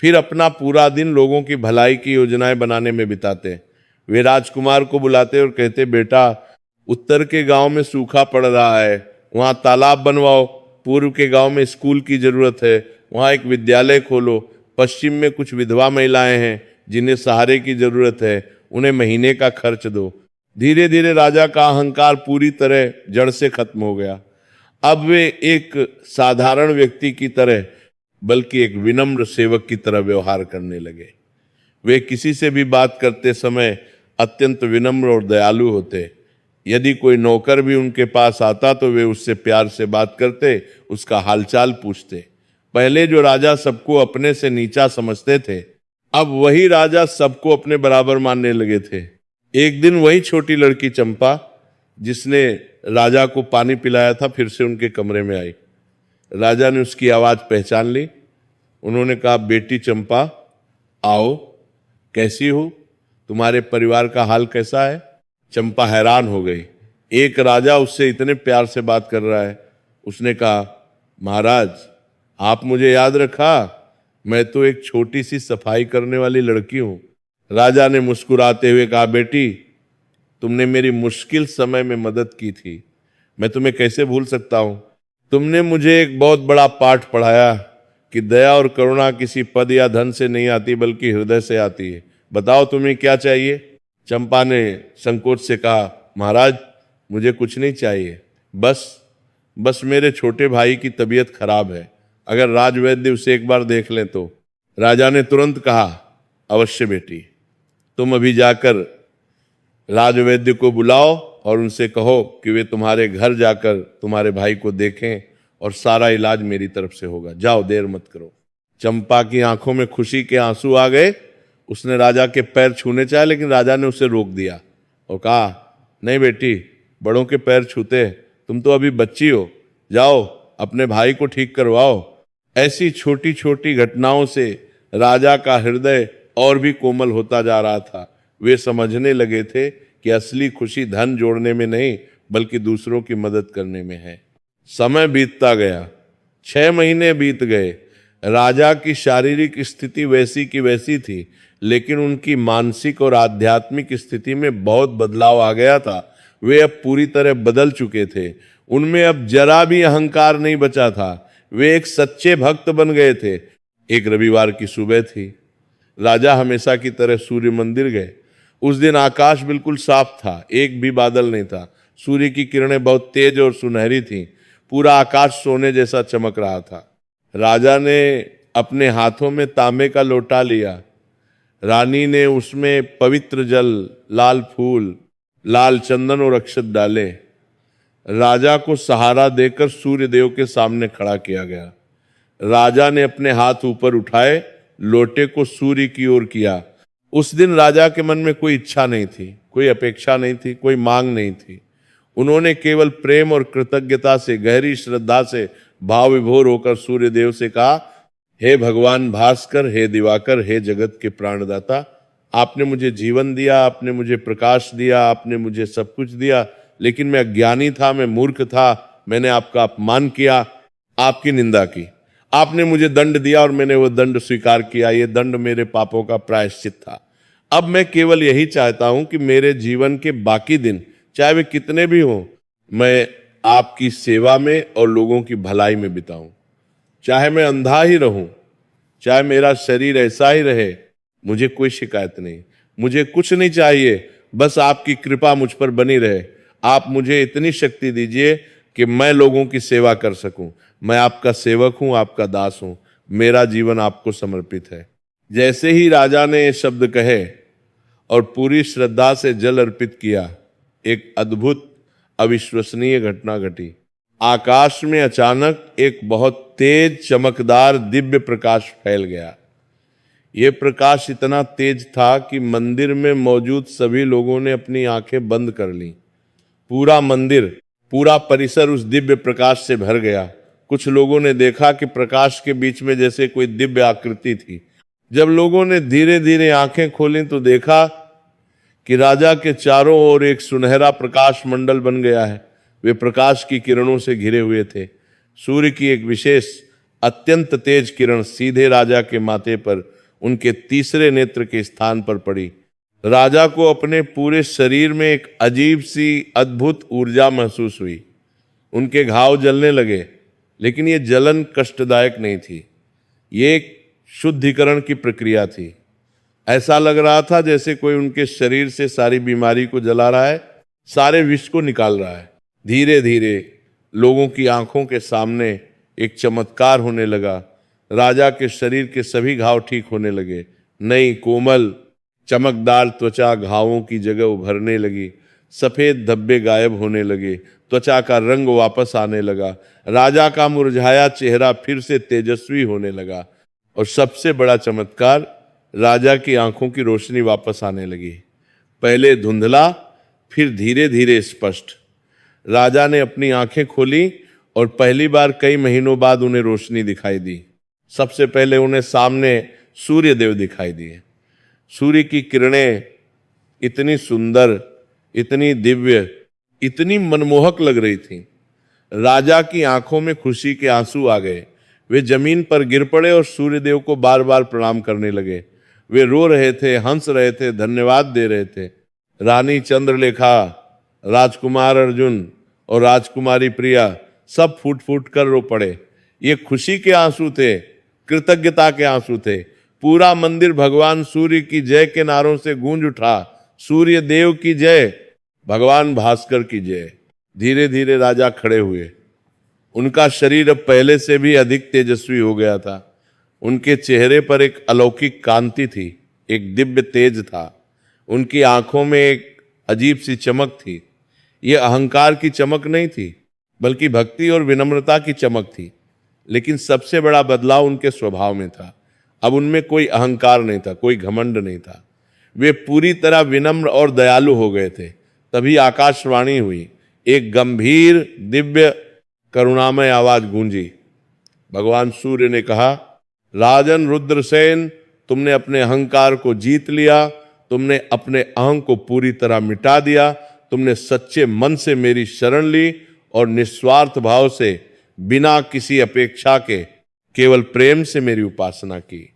फिर अपना पूरा दिन लोगों की भलाई की योजनाएं बनाने में बिताते। वे राजकुमार को बुलाते और कहते, बेटा, उत्तर के गांव में सूखा पड़ रहा है, वहां तालाब बनवाओ। पूर्व के गांव में स्कूल की जरूरत है, वहां एक विद्यालय खोलो। पश्चिम में कुछ विधवा महिलाएं हैं जिन्हें सहारे की जरूरत है, उन्हें महीने का खर्च दो। धीरे धीरे राजा का अहंकार पूरी तरह जड़ से खत्म हो गया। अब वे एक साधारण व्यक्ति की तरह, बल्कि एक विनम्र सेवक की तरह व्यवहार करने लगे। वे किसी से भी बात करते समय अत्यंत विनम्र और दयालु होते। यदि कोई नौकर भी उनके पास आता तो वे उससे प्यार से बात करते, उसका हालचाल पूछते। पहले जो राजा सबको अपने से नीचा समझते थे, अब वही राजा सबको अपने बराबर मानने लगे थे। एक दिन वही छोटी लड़की चंपा, जिसने राजा को पानी पिलाया था, फिर से उनके कमरे में आई। राजा ने उसकी आवाज पहचान ली। उन्होंने कहा, बेटी चंपा, आओ, कैसी हो? तुम्हारे परिवार का हाल कैसा है? चंपा हैरान हो गई। एक राजा उससे इतने प्यार से बात कर रहा है। उसने कहा, महाराज, आप मुझे याद रखा? मैं तो एक छोटी सी सफाई करने वाली लड़की हूं। राजा ने मुस्कुराते हुए कहा, बेटी, तुमने मेरी मुश्किल समय में मदद की थी। मैं तुम्हें कैसे भूल सकता हूं? तुमने मुझे एक बहुत बड़ा पाठ पढ़ाया कि दया और करुणा किसी पद या धन से नहीं आती बल्कि हृदय से आती है। बताओ तुम्हें क्या चाहिए? चंपा ने संकोच से कहा, महाराज मुझे कुछ नहीं चाहिए, बस मेरे छोटे भाई की तबीयत खराब है, अगर राजवैद्य उसे एक बार देख लें तो। राजा ने तुरंत कहा, अवश्य बेटी, तुम अभी जाकर राजवैद्य को बुलाओ और उनसे कहो कि वे तुम्हारे घर जाकर तुम्हारे भाई को देखें और सारा इलाज मेरी तरफ से होगा। जाओ, देर मत करो। चंपा की आंखों में खुशी के आंसू आ गए। उसने राजा के पैर छूने चाहे, लेकिन राजा ने उसे रोक दिया और कहा, नहीं बेटी, बड़ों के पैर छूते, तुम तो अभी बच्ची हो, जाओ अपने भाई को ठीक करवाओ। ऐसी छोटी छोटी घटनाओं से राजा का हृदय और भी कोमल होता जा रहा था। वे समझने लगे थे कि असली खुशी धन जोड़ने में नहीं बल्कि दूसरों की मदद करने में है। समय बीतता गया, 6 महीने बीत गए। राजा की शारीरिक स्थिति वैसी की वैसी थी, लेकिन उनकी मानसिक और आध्यात्मिक स्थिति में बहुत बदलाव आ गया था। वे अब पूरी तरह बदल चुके थे। उनमें अब जरा भी अहंकार नहीं बचा था। वे एक सच्चे भक्त बन गए थे। एक रविवार की सुबह थी। राजा हमेशा की तरह सूर्य मंदिर गए। उस दिन आकाश बिल्कुल साफ था, एक भी बादल नहीं था। सूर्य की किरणें बहुत तेज और सुनहरी थीं। पूरा आकाश सोने जैसा चमक रहा था। राजा ने अपने हाथों में तांबे का लोटा लिया। रानी ने उसमें पवित्र जल, लाल फूल, लाल चंदन और अक्षत डाले। राजा को सहारा देकर सूर्य देव के सामने खड़ा किया गया। राजा ने अपने हाथ ऊपर उठाए, लोटे को सूर्य की ओर किया। उस दिन राजा के मन में कोई इच्छा नहीं थी, कोई अपेक्षा नहीं थी, कोई मांग नहीं थी। उन्होंने केवल प्रेम और कृतज्ञता से, गहरी श्रद्धा से भाव विभोर होकर सूर्य देव से कहा, हे भगवान भास्कर, हे दिवाकर, हे जगत के प्राणदाता, आपने मुझे जीवन दिया, आपने मुझे प्रकाश दिया, आपने मुझे सब कुछ दिया, लेकिन मैं अज्ञानी था, मैं मूर्ख था, मैंने आपका अपमान किया, आपकी निंदा की। आपने मुझे दंड दिया और मैंने वो दंड स्वीकार किया। ये दंड मेरे पापों का प्रायश्चित था। अब मैं केवल यही चाहता हूं कि मेरे जीवन के बाकी दिन, चाहे वे कितने भी हों, मैं आपकी सेवा में और लोगों की भलाई में बिताऊं। चाहे मैं अंधा ही रहूं, चाहे मेरा शरीर ऐसा ही रहे, मुझे कोई शिकायत नहीं, मुझे कुछ नहीं चाहिए, बस आपकी कृपा मुझ पर बनी रहे। आप मुझे इतनी शक्ति दीजिए कि मैं लोगों की सेवा कर सकूं। मैं आपका सेवक हूं, आपका दास हूं, मेरा जीवन आपको समर्पित है। जैसे ही राजा ने ये शब्द कहे और पूरी श्रद्धा से जल अर्पित किया, एक अद्भुत अविश्वसनीय घटना घटी। आकाश में अचानक एक बहुत तेज चमकदार दिव्य प्रकाश फैल गया। यह प्रकाश इतना तेज था कि मंदिर में मौजूद सभी लोगों ने अपनी आंखें बंद कर लीं। पूरा मंदिर, पूरा परिसर उस दिव्य प्रकाश से भर गया। कुछ लोगों ने देखा कि प्रकाश के बीच में जैसे कोई दिव्य आकृति थी। जब लोगों ने धीरे धीरे आंखें खोली तो देखा कि राजा के चारों ओर एक सुनहरा प्रकाश मंडल बन गया है। वे प्रकाश की किरणों से घिरे हुए थे। सूर्य की एक विशेष अत्यंत तेज किरण सीधे राजा के माथे पर, उनके तीसरे नेत्र के स्थान पर पड़ी। राजा को अपने पूरे शरीर में एक अजीब सी अद्भुत ऊर्जा महसूस हुई। उनके घाव जलने लगे, लेकिन ये जलन कष्टदायक नहीं थी। ये एक शुद्धिकरण की प्रक्रिया थी। ऐसा लग रहा था जैसे कोई उनके शरीर से सारी बीमारी को जला रहा है, सारे विष को निकाल रहा है। धीरे धीरे लोगों की आंखों के सामने एक चमत्कार होने लगा। राजा के शरीर के सभी घाव ठीक होने लगे। नई कोमल चमकदार त्वचा घावों की जगह उभरने लगी। सफेद धब्बे गायब होने लगे। त्वचा का रंग वापस आने लगा। राजा का मुरझाया चेहरा फिर से तेजस्वी होने लगा। और सबसे बड़ा चमत्कार, राजा की आंखों की रोशनी वापस आने लगी। पहले धुंधला, फिर धीरे धीरे स्पष्ट। राजा ने अपनी आंखें खोली और पहली बार कई महीनों बाद उन्हें रोशनी दिखाई दी। सबसे पहले उन्हें सामने सूर्य देव दिखाई दिए। सूर्य की किरणें इतनी सुंदर, इतनी दिव्य, इतनी मनमोहक लग रही थी। राजा की आंखों में खुशी के आंसू आ गए। वे जमीन पर गिर पड़े और सूर्य देव को बार बार प्रणाम करने लगे। वे रो रहे थे, हंस रहे थे, धन्यवाद दे रहे थे। रानी चंद्रलेखा, राजकुमार अर्जुन और राजकुमारी प्रिया सब फूट फूट कर रो पड़े। ये खुशी के आंसू थे, कृतज्ञता के आंसू थे। पूरा मंदिर भगवान सूर्य की जय के नारों से गूंज उठा। सूर्य देव की जय, भगवान भास्कर की जय। धीरे धीरे राजा खड़े हुए। उनका शरीर अब पहले से भी अधिक तेजस्वी हो गया था। उनके चेहरे पर एक अलौकिक कांति थी, एक दिव्य तेज था। उनकी आंखों में एक अजीब सी चमक थी। ये अहंकार की चमक नहीं थी, बल्कि भक्ति और विनम्रता की चमक थी। लेकिन सबसे बड़ा बदलाव उनके स्वभाव में था। अब उनमें कोई अहंकार नहीं था, कोई घमंड नहीं था। वे पूरी तरह विनम्र और दयालु हो गए थे। तभी आकाशवाणी हुई। एक गंभीर दिव्य करुणामय आवाज गूंजी। भगवान सूर्य ने कहा, राजन रुद्रसेन, तुमने अपने अहंकार को जीत लिया। तुमने अपने अहं को पूरी तरह मिटा दिया। तुमने सच्चे मन से मेरी शरण ली और निस्वार्थ भाव से, बिना किसी अपेक्षा के, केवल प्रेम से मेरी उपासना की।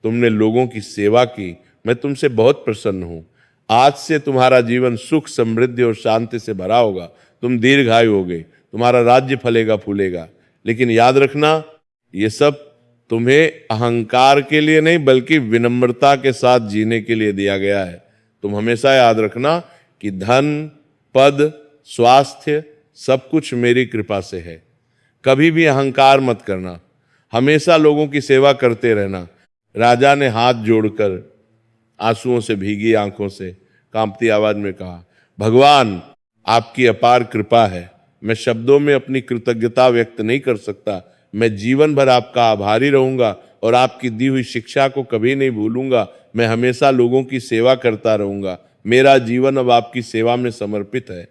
तुमने लोगों की सेवा की। मैं तुमसे बहुत प्रसन्न हूं। आज से तुम्हारा जीवन सुख, समृद्धि और शांति से भरा होगा। तुम दीर्घायु होगे, तुम्हारा राज्य फलेगा फूलेगा। लेकिन याद रखना, ये सब तुम्हें अहंकार के लिए नहीं, बल्कि विनम्रता के साथ जीने के लिए दिया गया है। तुम हमेशा याद रखना कि धन, पद, स्वास्थ्य सब कुछ मेरी कृपा से है। कभी भी अहंकार मत करना, हमेशा लोगों की सेवा करते रहना। राजा ने हाथ जोड़कर आंसुओं से भीगी आंखों से कांपती आवाज में कहा, भगवान, आपकी अपार कृपा है। मैं शब्दों में अपनी कृतज्ञता व्यक्त नहीं कर सकता। मैं जीवन भर आपका आभारी रहूंगा और आपकी दी हुई शिक्षा को कभी नहीं भूलूंगा। मैं हमेशा लोगों की सेवा करता रहूंगा। मेरा जीवन अब आपकी सेवा में समर्पित है।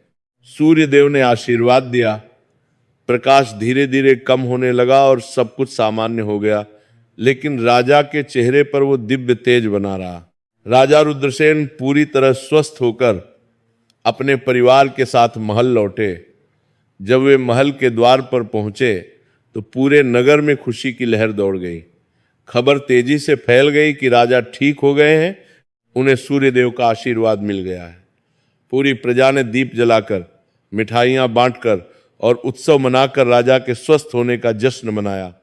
सूर्य देव ने आशीर्वाद दिया। प्रकाश धीरे धीरे कम होने लगा और सब कुछ सामान्य हो गया। लेकिन राजा के चेहरे पर वो दिव्य तेज बना रहा। राजा रुद्रसेन पूरी तरह स्वस्थ होकर अपने परिवार के साथ महल लौटे। जब वे महल के द्वार पर पहुंचे तो पूरे नगर में खुशी की लहर दौड़ गई। खबर तेजी से फैल गई कि राजा ठीक हो गए हैं, उन्हें सूर्यदेव का आशीर्वाद मिल गया है। पूरी प्रजा ने दीप जलाकर, मिठाइयां बांटकर और उत्सव मनाकर राजा के स्वस्थ होने का जश्न मनाया।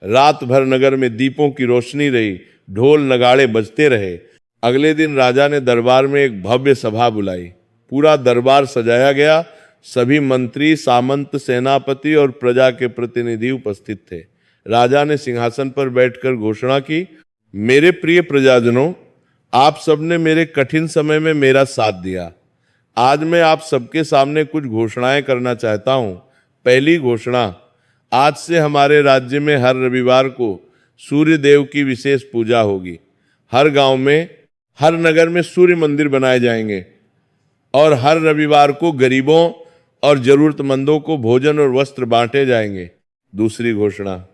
रात भर नगर में दीपों की रोशनी रही, ढोल नगाड़े बजते रहे। अगले दिन राजा ने दरबार में एक भव्य सभा बुलाई। पूरा दरबार सजाया गया। सभी मंत्री, सामंत, सेनापति और प्रजा के प्रतिनिधि उपस्थित थे। राजा ने सिंहासन पर बैठकर घोषणा की, मेरे प्रिय प्रजाजनों, आप सबने मेरे कठिन समय में मेरा साथ दिया। आज मैं आप सबके सामने कुछ घोषणाएं करना चाहता हूं। पहली घोषणा, आज से हमारे राज्य में हर रविवार को सूर्य देव की विशेष पूजा होगी। हर गांव में, हर नगर में सूर्य मंदिर बनाए जाएंगे और हर रविवार को गरीबों और जरूरतमंदों को भोजन और वस्त्र बांटे जाएंगे। दूसरी घोषणा,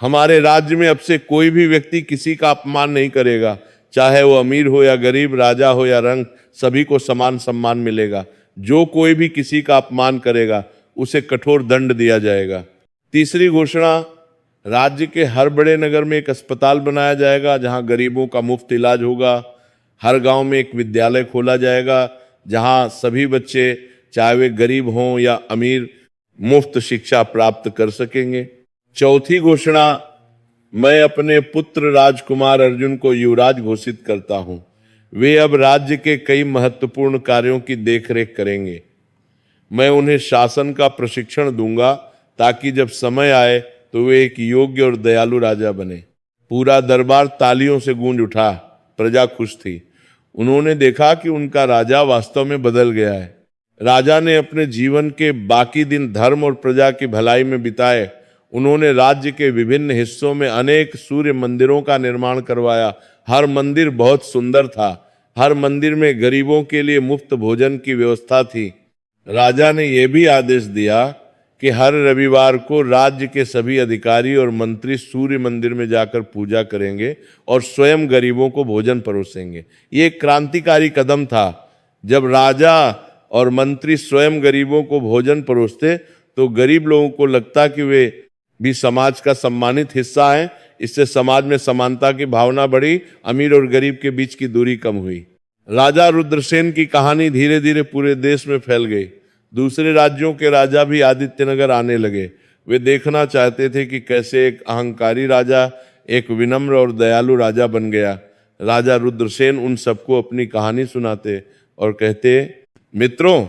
हमारे राज्य में अब से कोई भी व्यक्ति किसी का अपमान नहीं करेगा, चाहे वो अमीर हो या गरीब, राजा हो या रंक, सभी को समान सम्मान मिलेगा। जो कोई भी किसी का अपमान करेगा उसे कठोर दंड दिया जाएगा। तीसरी घोषणा, राज्य के हर बड़े नगर में एक अस्पताल बनाया जाएगा जहां गरीबों का मुफ्त इलाज होगा। हर गांव में एक विद्यालय खोला जाएगा जहां सभी बच्चे, चाहे वे गरीब हों या अमीर, मुफ्त शिक्षा प्राप्त कर सकेंगे। चौथी घोषणा, मैं अपने पुत्र राजकुमार अर्जुन को युवराज घोषित करता हूं। वे अब राज्य के कई महत्वपूर्ण कार्यों की देखरेख करेंगे। मैं उन्हें शासन का प्रशिक्षण दूंगा ताकि जब समय आए तो वे एक योग्य और दयालु राजा बने। पूरा दरबार तालियों से गूंज उठा। प्रजा खुश थी। उन्होंने देखा कि उनका राजा वास्तव में बदल गया है। राजा ने अपने जीवन के बाकी दिन धर्म और प्रजा की भलाई में बिताए। उन्होंने राज्य के विभिन्न हिस्सों में अनेक सूर्य मंदिरों का निर्माण करवाया। हर मंदिर बहुत सुंदर था। हर मंदिर में गरीबों के लिए मुफ्त भोजन की व्यवस्था थी। राजा ने यह भी आदेश दिया कि हर रविवार को राज्य के सभी अधिकारी और मंत्री सूर्य मंदिर में जाकर पूजा करेंगे और स्वयं गरीबों को भोजन परोसेंगे। ये एक क्रांतिकारी कदम था। जब राजा और मंत्री स्वयं गरीबों को भोजन परोसते तो गरीब लोगों को लगता कि वे भी समाज का सम्मानित हिस्सा हैं। इससे समाज में समानता की भावना बढ़ी। अमीर और गरीब के बीच की दूरी कम हुई। राजा रुद्रसेन की कहानी धीरे धीरे पूरे देश में फैल गई। दूसरे राज्यों के राजा भी आदित्यनगर आने लगे। वे देखना चाहते थे कि कैसे एक अहंकारी राजा एक विनम्र और दयालु राजा बन गया। राजा रुद्रसेन उन सबको अपनी कहानी सुनाते और कहते, मित्रों,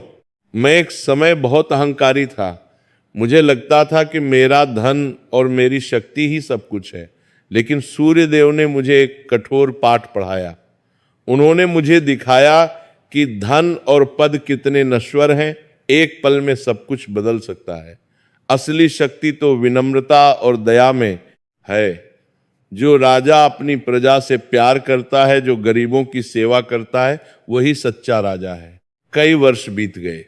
मैं एक समय बहुत अहंकारी था। मुझे लगता था कि मेरा धन और मेरी शक्ति ही सब कुछ है। लेकिन सूर्य देव ने मुझे एक कठोर पाठ पढ़ाया। उन्होंने मुझे दिखाया कि धन और पद कितने नश्वर हैं, एक पल में सब कुछ बदल सकता है। असली शक्ति तो विनम्रता और दया में है। जो राजा अपनी प्रजा से प्यार करता है, जो गरीबों की सेवा करता है, वही सच्चा राजा है। कई वर्ष बीत गए।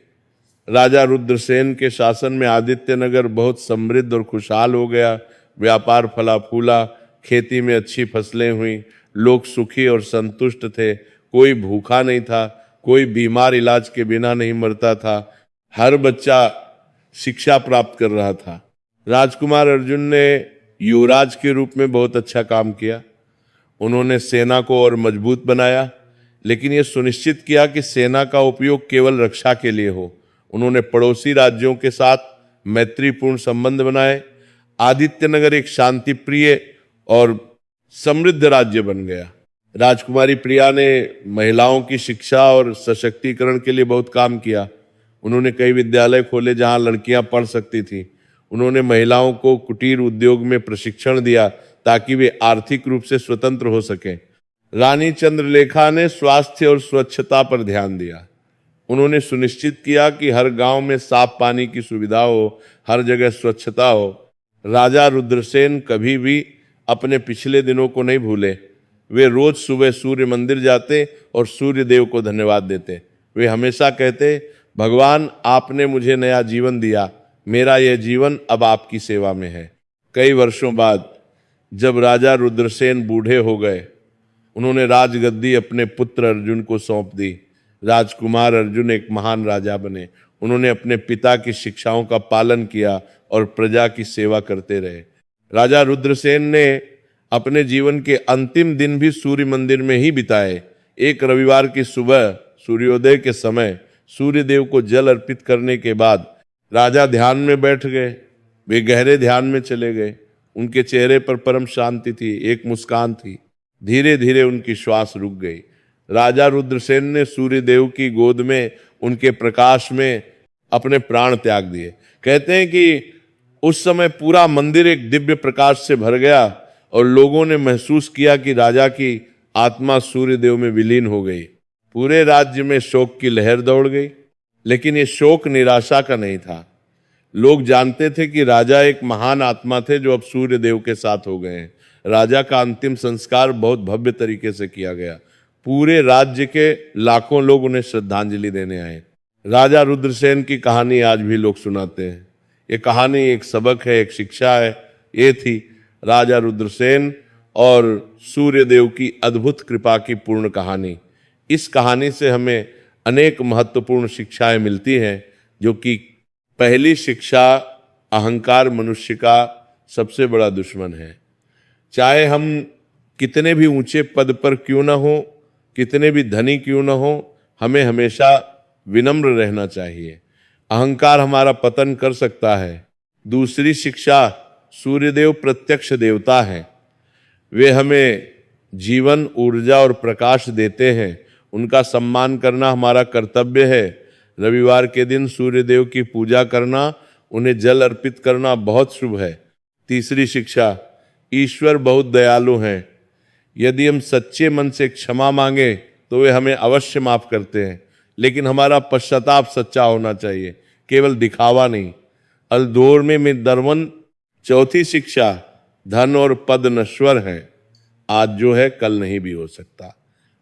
राजा रुद्रसेन के शासन में आदित्यनगर बहुत समृद्ध और खुशहाल हो गया। व्यापार फला फूला, खेती में अच्छी फसलें हुई, लोग सुखी और संतुष्ट थे। कोई भूखा नहीं था, कोई बीमार इलाज के बिना नहीं मरता था। हर बच्चा शिक्षा प्राप्त कर रहा था। राजकुमार अर्जुन ने युवराज के रूप में बहुत अच्छा काम किया। उन्होंने सेना को और मजबूत बनाया, लेकिन यह सुनिश्चित किया कि सेना का उपयोग केवल रक्षा के लिए हो। उन्होंने पड़ोसी राज्यों के साथ मैत्रीपूर्ण संबंध बनाए। आदित्यनगर एक शांतिप्रिय और समृद्ध राज्य बन गया। राजकुमारी प्रिया ने महिलाओं की शिक्षा और सशक्तिकरण के लिए बहुत काम किया। उन्होंने कई विद्यालय खोले जहां लड़कियां पढ़ सकती थी। उन्होंने महिलाओं को कुटीर उद्योग में प्रशिक्षण दिया ताकि वे आर्थिक रूप से स्वतंत्र हो सकें। रानी चंद्रलेखा ने स्वास्थ्य और स्वच्छता पर ध्यान दिया। उन्होंने सुनिश्चित किया कि हर गांव में साफ पानी की सुविधा हो, हर जगह स्वच्छता हो। राजा रुद्रसेन कभी भी अपने पिछले दिनों को नहीं भूले। वे रोज सुबह सूर्य मंदिर जाते और सूर्य देव को धन्यवाद देते। वे हमेशा कहते, भगवान, आपने मुझे नया जीवन दिया। मेरा यह जीवन अब आपकी सेवा में है। कई वर्षों बाद जब राजा रुद्रसेन बूढ़े हो गए, उन्होंने राजगद्दी अपने पुत्र अर्जुन को सौंप दी। राजकुमार अर्जुन एक महान राजा बने। उन्होंने अपने पिता की शिक्षाओं का पालन किया और प्रजा की सेवा करते रहे। राजा रुद्रसेन ने अपने जीवन के अंतिम दिन भी सूर्य मंदिर में ही बिताए। एक रविवार की सुबह सूर्योदय के समय सूर्य देव को जल अर्पित करने के बाद राजा ध्यान में बैठ गए। वे गहरे ध्यान में चले गए। उनके चेहरे पर परम शांति थी, एक मुस्कान थी। धीरे धीरे उनकी श्वास रुक गई। राजा रुद्रसेन ने सूर्य देव की गोद में उनके प्रकाश में अपने प्राण त्याग दिए। कहते हैं कि उस समय पूरा मंदिर एक दिव्य प्रकाश से भर गया और लोगों ने महसूस किया कि राजा की आत्मा सूर्य देव में विलीन हो गई। पूरे राज्य में शोक की लहर दौड़ गई, लेकिन ये शोक निराशा का नहीं था। लोग जानते थे कि राजा एक महान आत्मा थे जो अब सूर्य देव के साथ हो गए हैं। राजा का अंतिम संस्कार बहुत भव्य तरीके से किया गया। पूरे राज्य के लाखों लोग उन्हें श्रद्धांजलि देने आए। राजा रुद्रसेन की कहानी आज भी लोग सुनाते हैं। ये कहानी एक सबक है, एक शिक्षा है। ये थी राजा रुद्रसेन और सूर्य देव की अद्भुत कृपा की पूर्ण कहानी। इस कहानी से हमें अनेक महत्वपूर्ण शिक्षाएं मिलती हैं, जो कि पहली शिक्षा, अहंकार मनुष्य का सबसे बड़ा दुश्मन है। चाहे हम कितने भी ऊंचे पद पर क्यों ना हो, कितने भी धनी क्यों ना हो, हमें हमेशा विनम्र रहना चाहिए। अहंकार हमारा पतन कर सकता है। दूसरी शिक्षा, सूर्यदेव प्रत्यक्ष देवता हैं। वे हमें जीवन, ऊर्जा और प्रकाश देते हैं। उनका सम्मान करना हमारा कर्तव्य है। रविवार के दिन सूर्यदेव की पूजा करना, उन्हें जल अर्पित करना बहुत शुभ है। तीसरी शिक्षा, ईश्वर बहुत दयालु हैं। यदि हम सच्चे मन से क्षमा मांगे तो वे हमें अवश्य माफ करते हैं, लेकिन हमारा पश्चाताप सच्चा होना चाहिए, केवल दिखावा नहीं। अल्दोर में दरवन। चौथी शिक्षा, धन और पद नश्वर हैं, आज जो है कल नहीं भी हो सकता।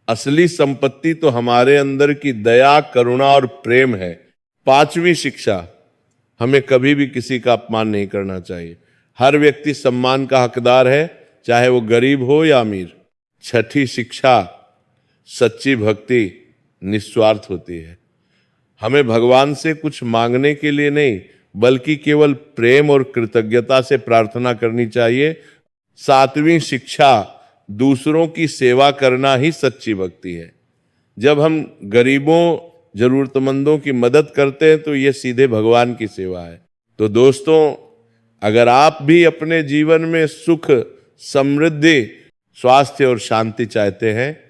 असली संपत्ति तो हमारे अंदर की दया, करुणा और प्रेम है। पांचवी शिक्षा, हमें कभी भी किसी का अपमान नहीं करना चाहिए। हर व्यक्ति सम्मान का हकदार है, चाहे वो गरीब हो या अमीर। छठी शिक्षा, सच्ची भक्ति निस्वार्थ होती है। हमें भगवान से कुछ मांगने के लिए नहीं, बल्कि केवल प्रेम और कृतज्ञता से प्रार्थना करनी चाहिए। सातवीं शिक्षा, दूसरों की सेवा करना ही सच्ची भक्ति है। जब हम गरीबों जरूरतमंदों की मदद करते हैं तो ये सीधे भगवान की सेवा है। तो दोस्तों, अगर आप भी अपने जीवन में सुख, समृद्धि, स्वास्थ्य और शांति चाहते हैं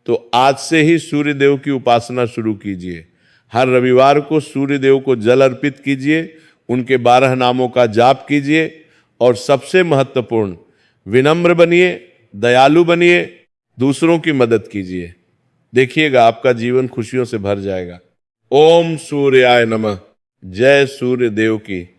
तो आज से ही सूर्य देव की उपासना शुरू कीजिए। हर रविवार को सूर्य देव को जल अर्पित कीजिए, उनके 12 नामों का जाप कीजिए और सबसे महत्वपूर्ण, विनम्र बनिए, दयालु बनिए, दूसरों की मदद कीजिए। देखिएगा आपका जीवन खुशियों से भर जाएगा। ओम सूर्याय नमः। जय सूर्य देव की।